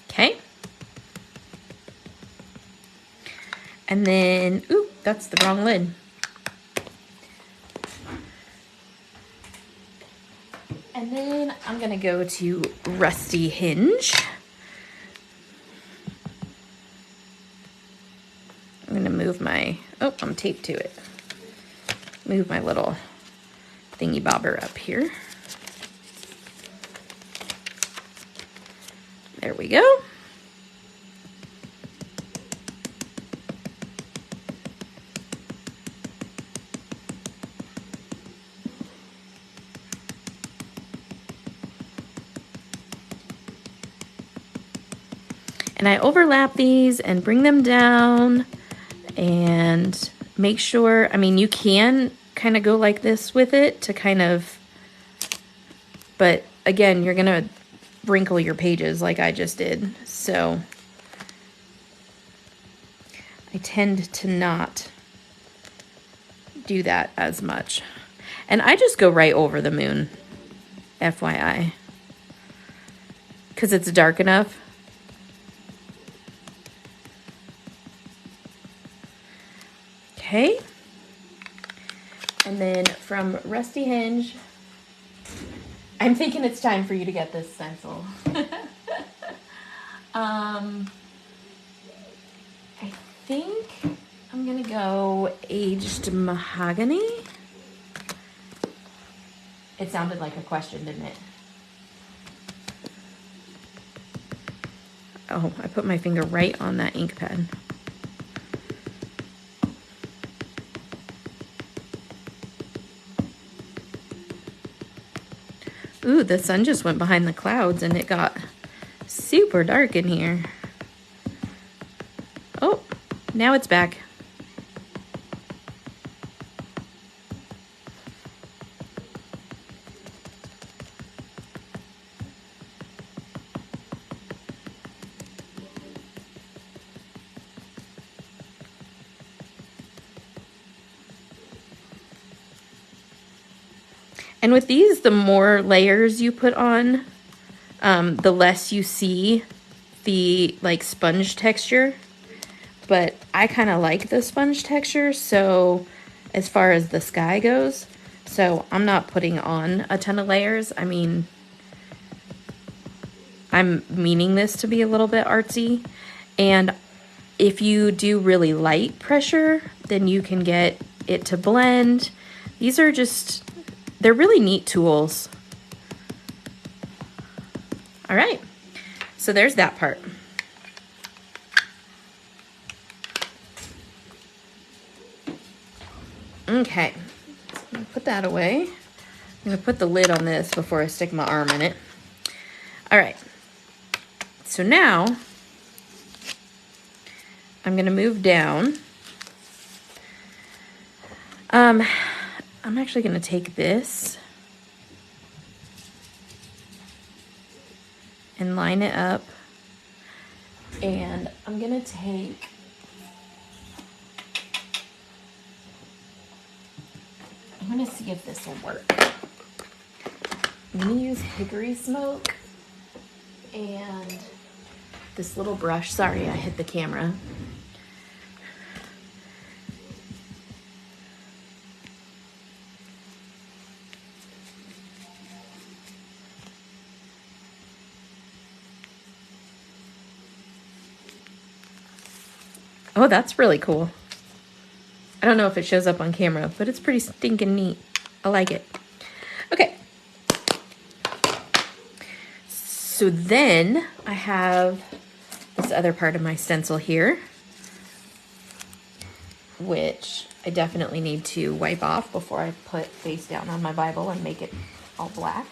Okay. And then, ooh, that's the wrong lid. And then I'm gonna go to Rusty Hinge. I'm gonna move my, oh, I'm taped to it. Move my little thingy bobber up here. There we go. And I overlap these and bring them down and make sure, I mean, you can kind of go like this with it to kind of, but again, you're gonna wrinkle your pages like I just did. So I tend to not do that as much. And I just go right over the moon, FYI, because it's dark enough. Okay. And then from Rusty Hinge, I'm thinking it's time for you to get this stencil. I think I'm gonna go Aged Mahogany. It sounded like a question, didn't it? Oh, I put my finger right on that ink pad. Ooh, the sun just went behind the clouds and it got super dark in here. Oh, now it's back. And with these, the more layers you put on, the less you see the like sponge texture. But I kind of like the sponge texture, so as far as the sky goes, so I'm not putting on a ton of layers. I mean, I'm meaning this to be a little bit artsy. And if you do really light pressure, then you can get it to blend. These are just, they're really neat tools. All right, so there's that part. Okay, so I'm gonna put that away. I'm gonna put the lid on this before I stick my arm in it. All right, so now I'm gonna move down. I'm actually gonna take this and line it up, and I'm gonna take I'm gonna see if this will work. I'm gonna use hickory smoke and this little brush. Sorry, I hit the camera. Oh, that's really cool. I don't know if it shows up on camera, but it's pretty stinking neat. I like it. Okay. So then I have this other part of my stencil here, which I definitely need to wipe off before I put face down on my Bible and make it all black.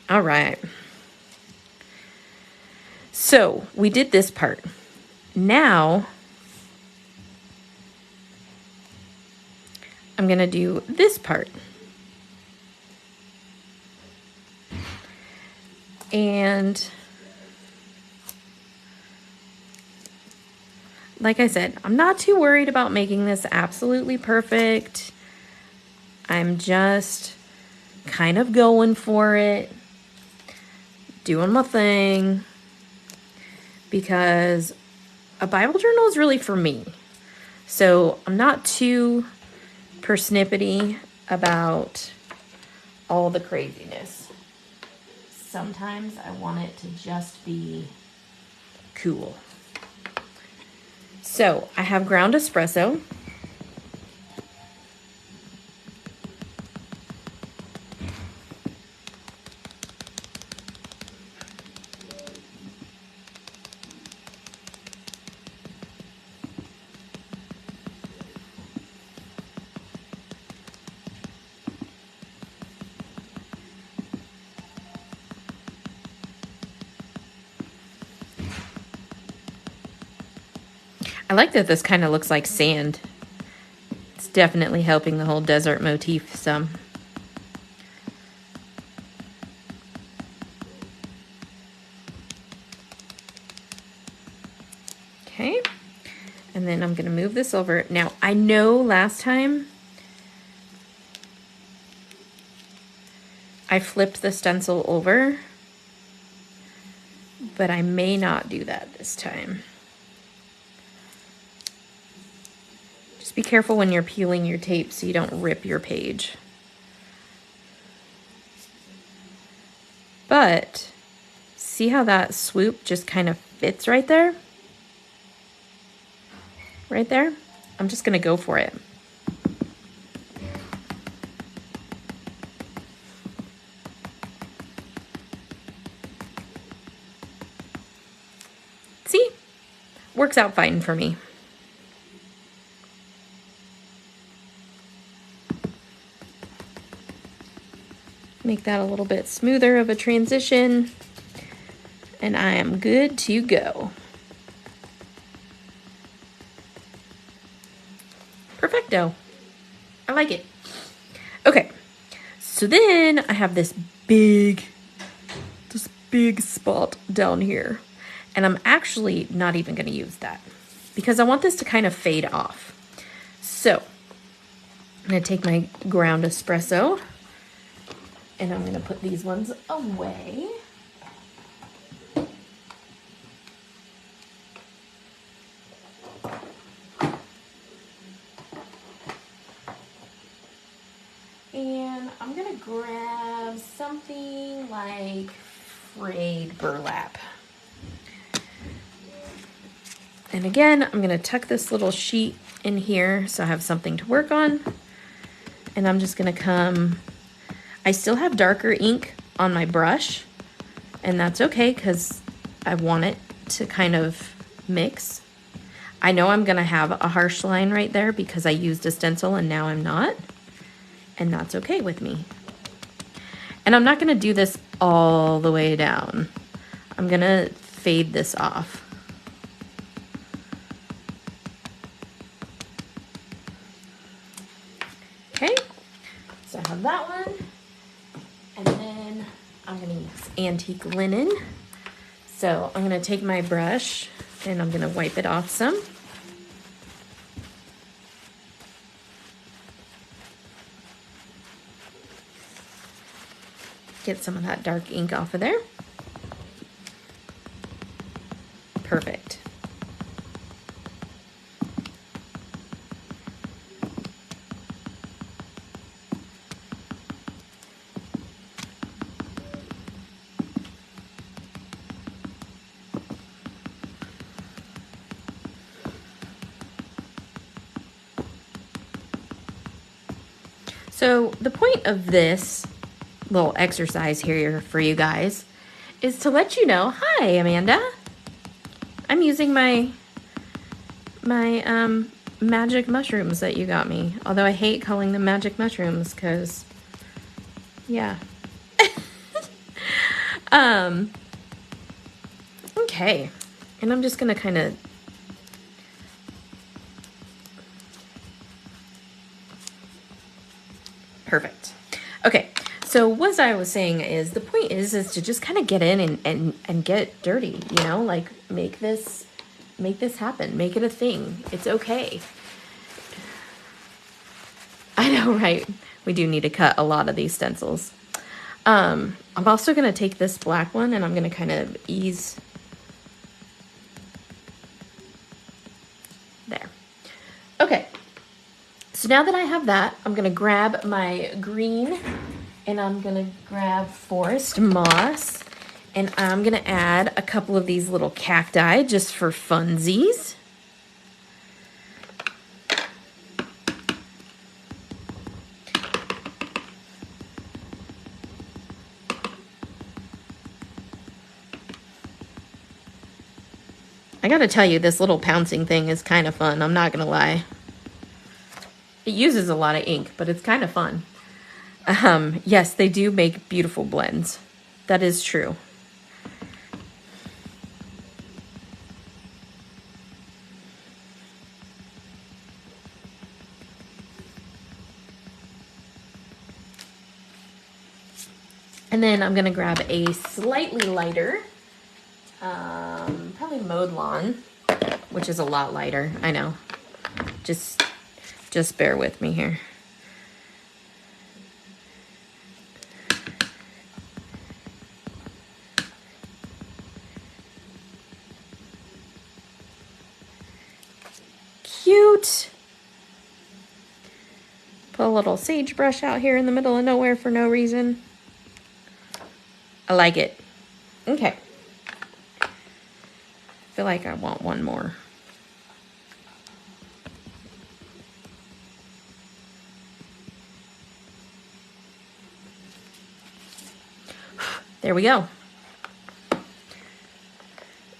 All right. So we did this part. Now I'm going to do this part. And like I said, I'm not too worried about making this absolutely perfect. I'm just kind of going for it, doing my thing, because a Bible journal is really for me. So I'm not too persnippety about all the craziness. Sometimes I want it to just be cool. So I have ground espresso. I like that this kind of looks like sand. It's definitely helping the whole desert motif some. Okay, and then I'm going to move this over. Now, I know last time I flipped the stencil over, but I may not do that this time. Be careful when you're peeling your tape so you don't rip your page. But see how that swoop just kind of fits right there? Right there? I'm just gonna go for it. See? Works out fine for me. Make that a little bit smoother of a transition, and I am good to go. Perfecto. I like it. Okay, so then I have this big spot down here, and I'm actually not even going to use that because I want this to kind of fade off. So I'm going to take my ground espresso, and I'm going to put these ones away. And I'm going to grab something like frayed burlap. And again, I'm going to tuck this little sheet in here so I have something to work on. And I'm just going to come... I still have darker ink on my brush, and that's okay because I want it to kind of mix. I know I'm gonna have a harsh line right there because I used a stencil and now I'm not, and that's okay with me. And I'm not gonna do this all the way down. I'm gonna fade this off. Okay, so I have that one. And then I'm going to use antique linen So I'm gonna take my brush and I'm gonna wipe it off some. Get some of that dark ink off of there. Perfect. So the point of this little exercise here for you guys is to let you know, hi Amanda, I'm using my magic mushrooms that you got me. Although I hate calling them magic mushrooms because, yeah. Okay, and I'm just gonna kind of perfect. Okay, so what I was saying is the point is to just kind of get in and get dirty, you know, like make this happen, make it a thing. It's okay. I know, right? We do need to cut a lot of these stencils. I'm also going to take this black one and I'm going to kind of ease there. Okay. So now that I have that, I'm going to grab my green and I'm going to grab forest moss and I'm going to add a couple of these little cacti just for funsies. I got to tell you, this little pouncing thing is kind of fun. I'm not going to lie. It uses a lot of ink, but it's kind of fun. Yes, they do make beautiful blends. That is true. And then I'm going to grab a slightly lighter, probably mowed lawn, which is a lot lighter. I know. Just bear with me here. Cute. Put a little sagebrush out here in the middle of nowhere for no reason. I like it. Okay. I feel like I want one more. There we go.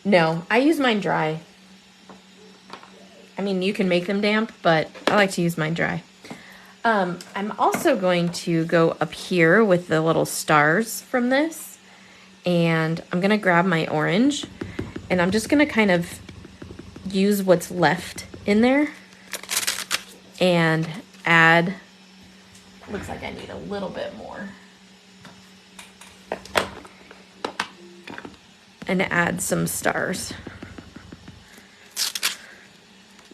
No, I use mine dry. I mean, you can make them damp, but I like to use mine dry. I'm also going to go up here with the little stars from this. And I'm going to grab my orange. And I'm just going to kind of use what's left in there. And add... Looks like I need a little bit more. And add some stars.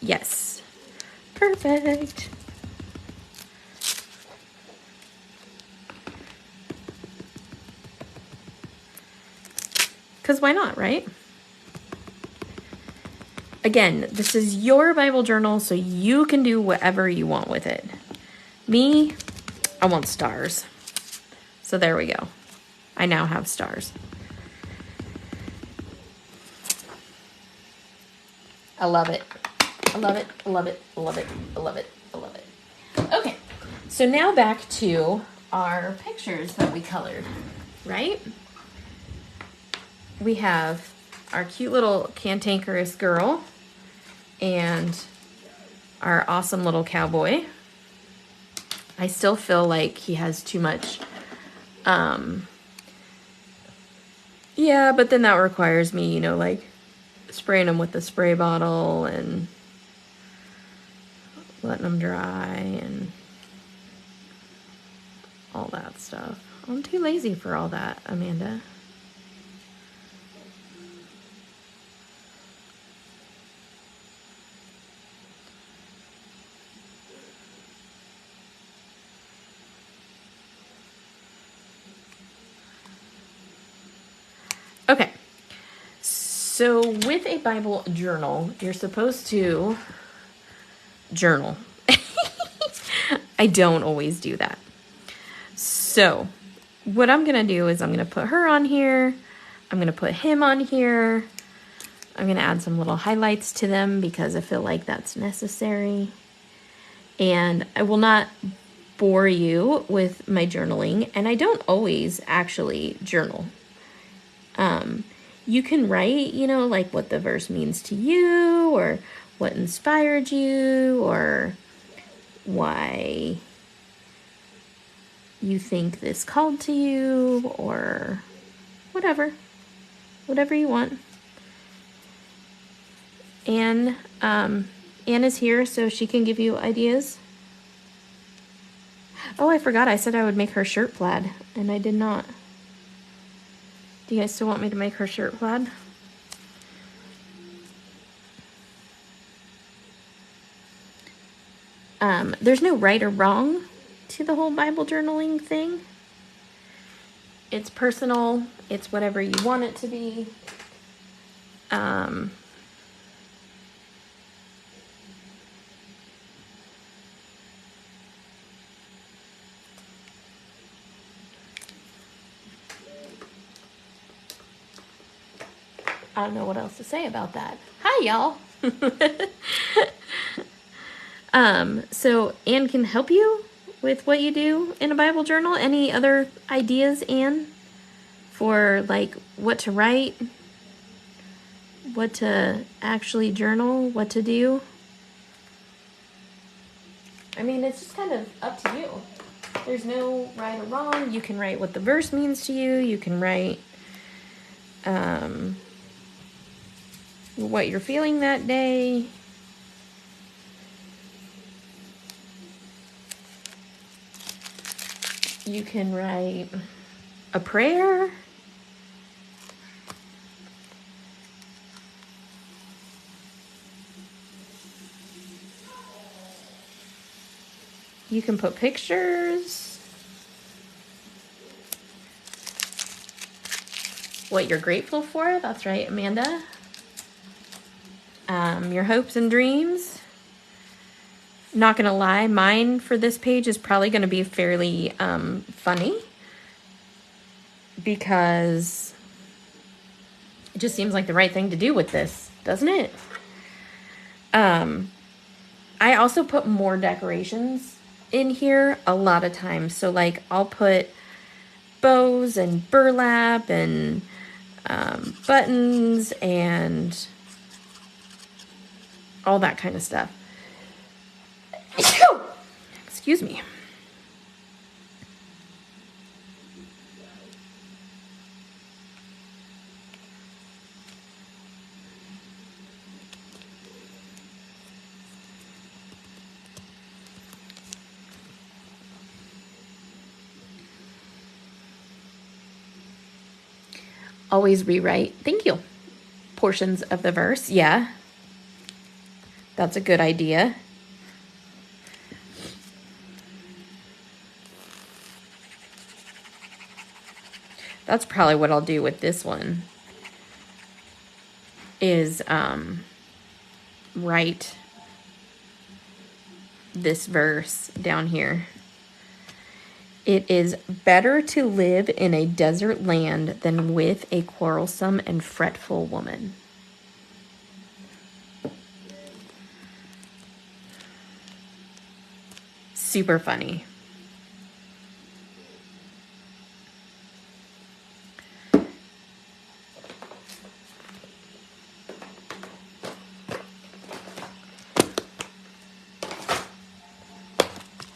Yes. Perfect. Because why not, right? Again, this is your Bible journal, so you can do whatever you want with it. Me, I want stars. So there we go. I now have stars. I love it. I love it. I love it. I love it. I love it. I love it. Okay. So now back to our pictures that we colored, right? We have our cute little cantankerous girl and our awesome little cowboy. I still feel like he has too much, yeah, but then that requires me, you know, like spraying them with the spray bottle and letting them dry and all that stuff. I'm too lazy for all that, Amanda. So with a Bible journal, you're supposed to journal. I don't always do that. So what I'm going to do is I'm going to put her on here. I'm going to put him on here. I'm going to add some little highlights to them because I feel like that's necessary. And I will not bore you with my journaling. And I don't always actually journal. You can write, you know, like what the verse means to you, or what inspired you, or why you think this called to you, or whatever you want. Anne is here so she can give you ideas. Oh, I forgot. I said I would make her shirt plaid, and I did not. Do you guys still want me to make her shirt plaid? There's no right or wrong to the whole Bible journaling thing. It's personal. It's whatever you want it to be. I don't know what else to say about that. Hi, y'all. So Anne can help you with what you do in a Bible journal. Any other ideas, Anne, for like what to write, what to actually journal, what to do? I mean, it's just kind of up to you. There's no right or wrong. You can write what the verse means to you. You can write what you're feeling that day. You can write a prayer. You can put pictures. What you're grateful for. That's right, Amanda. Your hopes and dreams. Not gonna lie, mine for this page is probably gonna be fairly funny because it just seems like the right thing to do with this, doesn't it? I also put more decorations in here a lot of times. So like I'll put bows and burlap and buttons and all that kind of stuff. Excuse me. Always rewrite, thank you, portions of the verse. Yeah, that's a good idea. That's probably what I'll do with this one, is write this verse down here. It is better to live in a desert land than with a quarrelsome and fretful woman. Super funny.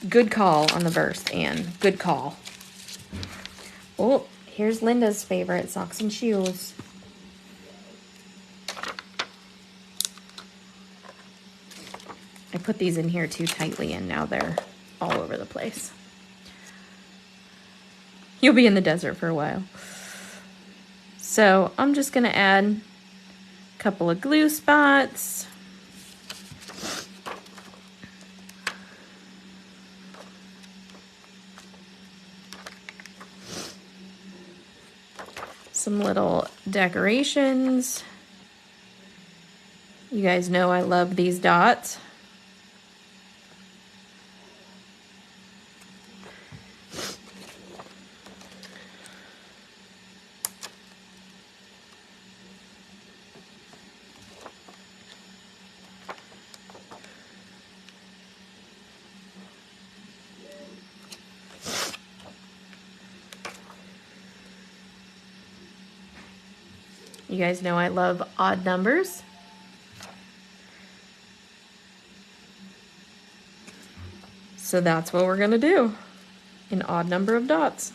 Good call on the verse, Anne. Good call. Oh, here's Linda's favorite, socks and shoes. I put these in here too tightly and now they're all over the place. You'll be in the desert for a while. So I'm just gonna add a couple of glue spots. Some little decorations. You guys know I love these dots. You guys know I love odd numbers. So that's what we're gonna do, an odd number of dots.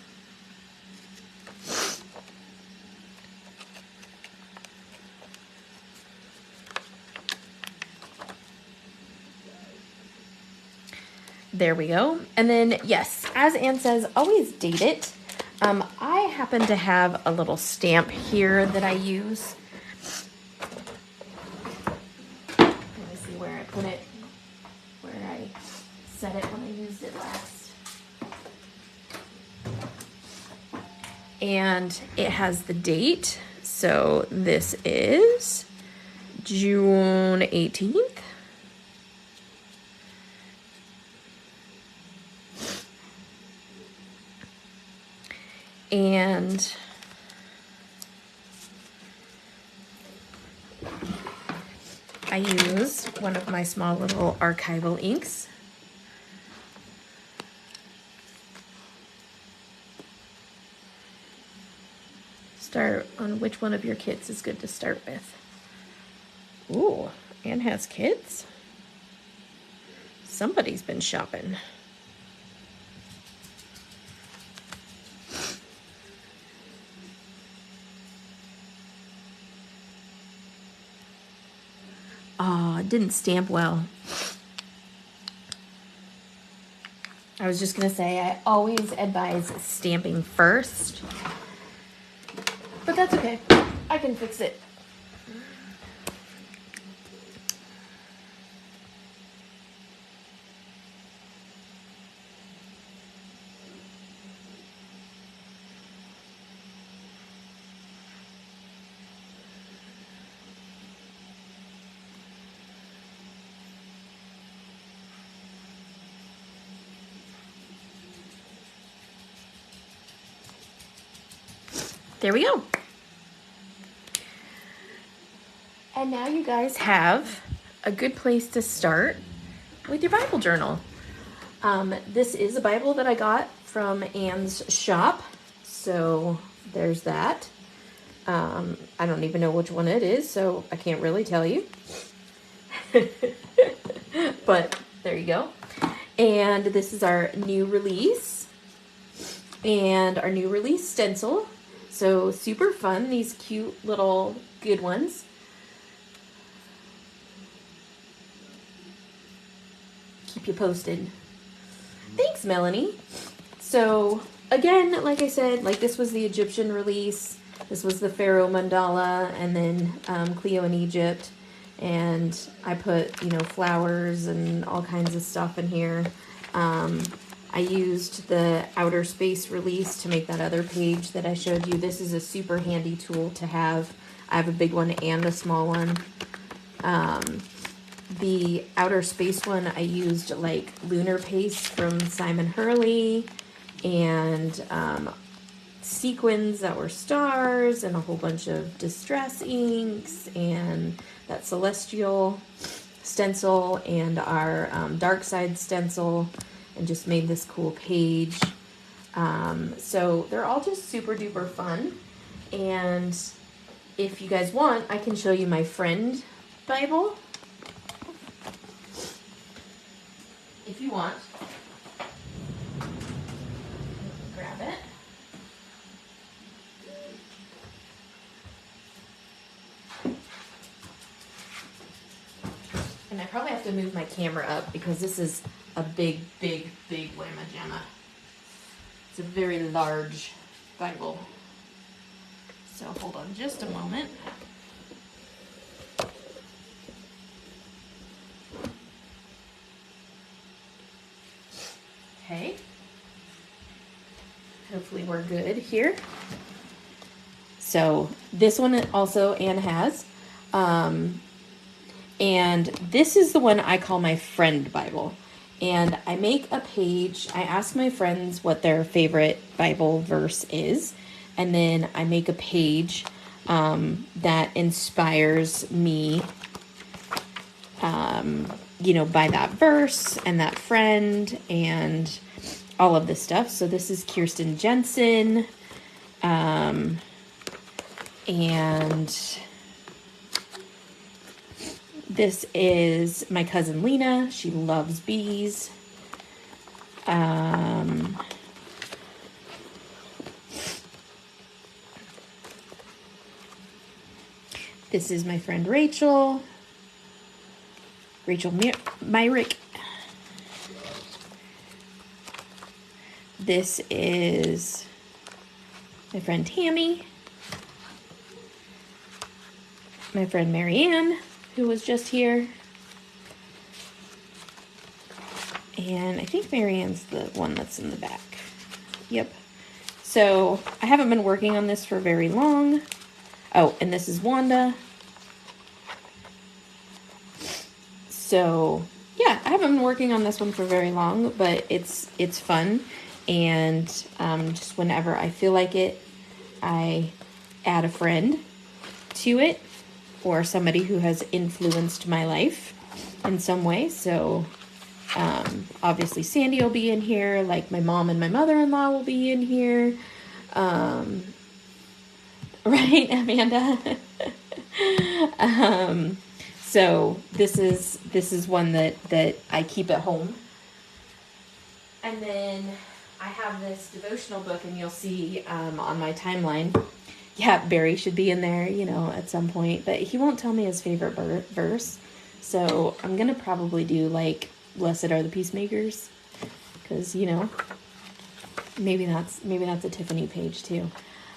There we go. And then, yes, as Anne says, always date it. I happen to have a little stamp here that I use. Let me see where I put it, where I set it when I used it last. And it has the date. So this is June 18th. And I use one of my small little archival inks. Start on which one of your kids is good to start with. Ooh, Anne has kids? Somebody's been shopping. Oh, it didn't stamp well. I was just gonna say, I always advise stamping first, but that's okay. I can fix it. There we go. And now you guys have a good place to start with your Bible journal. This is a Bible that I got from Anne's shop. So there's that. I don't even know which one it is, so I can't really tell you. But there you go. And this is our new release. And our new release stencil. So super fun, these cute little good ones. Keep you posted. Thanks, Melanie. So again, like I said, like this was the Egyptian release. This was the Pharaoh mandala, and then Cleo in Egypt. And I put, you know, flowers and all kinds of stuff in here. I used the outer space release to make that other page that I showed you. This is a super handy tool to have. I have a big one and a small one. The outer space one, I used like lunar paste from Simon Hurley and sequins that were stars and a whole bunch of distress inks and that celestial stencil and our dark side stencil, and just made this cool page. So they're all just super duper fun. And if you guys want, I can show you my friend Bible. If you want. Grab it. And I probably have to move my camera up because this is a big, big, big whamma jamma. It's a very large Bible. So hold on just a moment. Okay. Hopefully we're good here. So this one also Anne has. And this is the one I call my friend Bible. And I make a page, I ask my friends what their favorite Bible verse is, and then I make a page that inspires me, by that verse and that friend and all of this stuff. So this is Kirsten Jensen, and this is my cousin Lena. She loves bees. This is my friend Rachel Myrick. This is my friend Tammy. My friend Marianne, who was just here. And I think Marianne's the one that's in the back. Yep. So I haven't been working on this for very long. Oh, and this is Wanda. So yeah, I haven't been working on this one for very long, but it's fun. And just whenever I feel like it, I add a friend to it or somebody who has influenced my life in some way. So obviously Sandy will be in here, like my mom and my mother-in-law will be in here. Right, Amanda? So this is one that I keep at home. And then I have this devotional book, and you'll see on my timeline. Yeah, Barry should be in there, at some point. But he won't tell me his favorite verse. So I'm going to probably do, like, Blessed are the Peacemakers. Because, maybe that's a Tiffany page, too.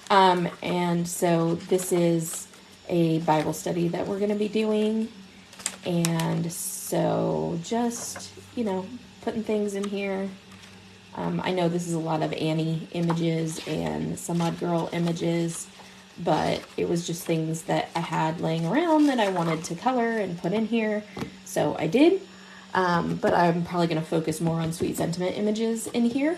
And so this is a Bible study that we're going to be doing. And so just, putting things in here. I know this is a lot of Annie images and Some Odd Girl images, but it was just things that I had laying around that I wanted to color and put in here. So I did, but I'm probably going to focus more on Sweet Sentiment images in here.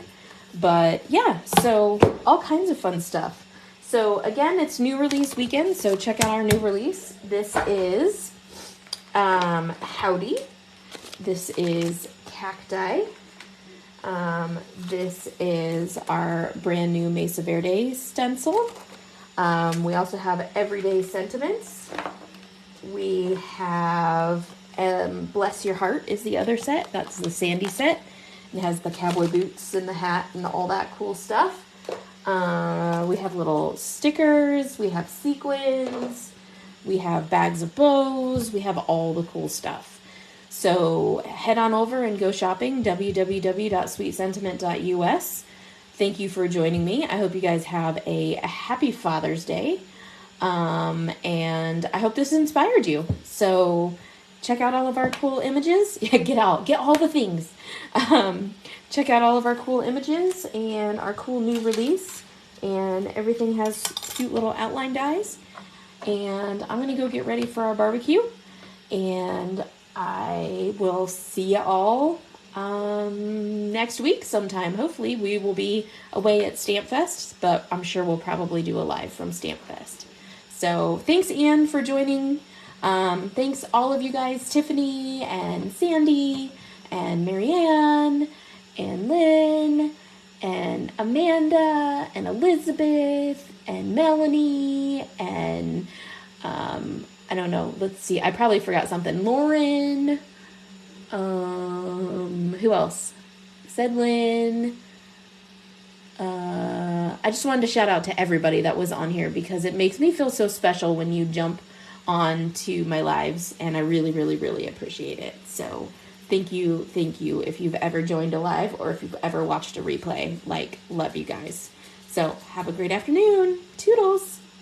But yeah, so all kinds of fun stuff. So again, it's new release weekend, so check out our new release. This is Howdy. This is Cacti. This is our brand new Mesa Verde stencil. We also have Everyday Sentiments. We have Bless Your Heart is the other set. That's the Sandy set. It has the cowboy boots and the hat and all that cool stuff. We have little stickers. We have sequins. We have bags of bows. We have all the cool stuff. So head on over and go shopping, www.sweetsentiment.us. Thank you for joining me. I hope you guys have a happy Father's Day. And I hope this inspired you. So check out all of our cool images. Yeah, get all the things. Check out all of our cool images and our cool new release. And everything has cute little outline dies. And I'm going to go get ready for our barbecue. And I will see you all next week sometime. Hopefully we will be away at Stamp Fest, but I'm sure we'll probably do a live from Stamp Fest. So thanks, Anne, for joining. Thanks all of you guys, Tiffany and Sandy and Marianne and Lynn and Amanda and Elizabeth and Melanie and I don't know. Let's see. I probably forgot something. Lauren. Who else? Said Lynn. I just wanted to shout out to everybody that was on here because it makes me feel so special when you jump on to my lives, and I really, really, really appreciate it. So thank you if you've ever joined a live or if you've ever watched a replay. Love you guys. So have a great afternoon. Toodles.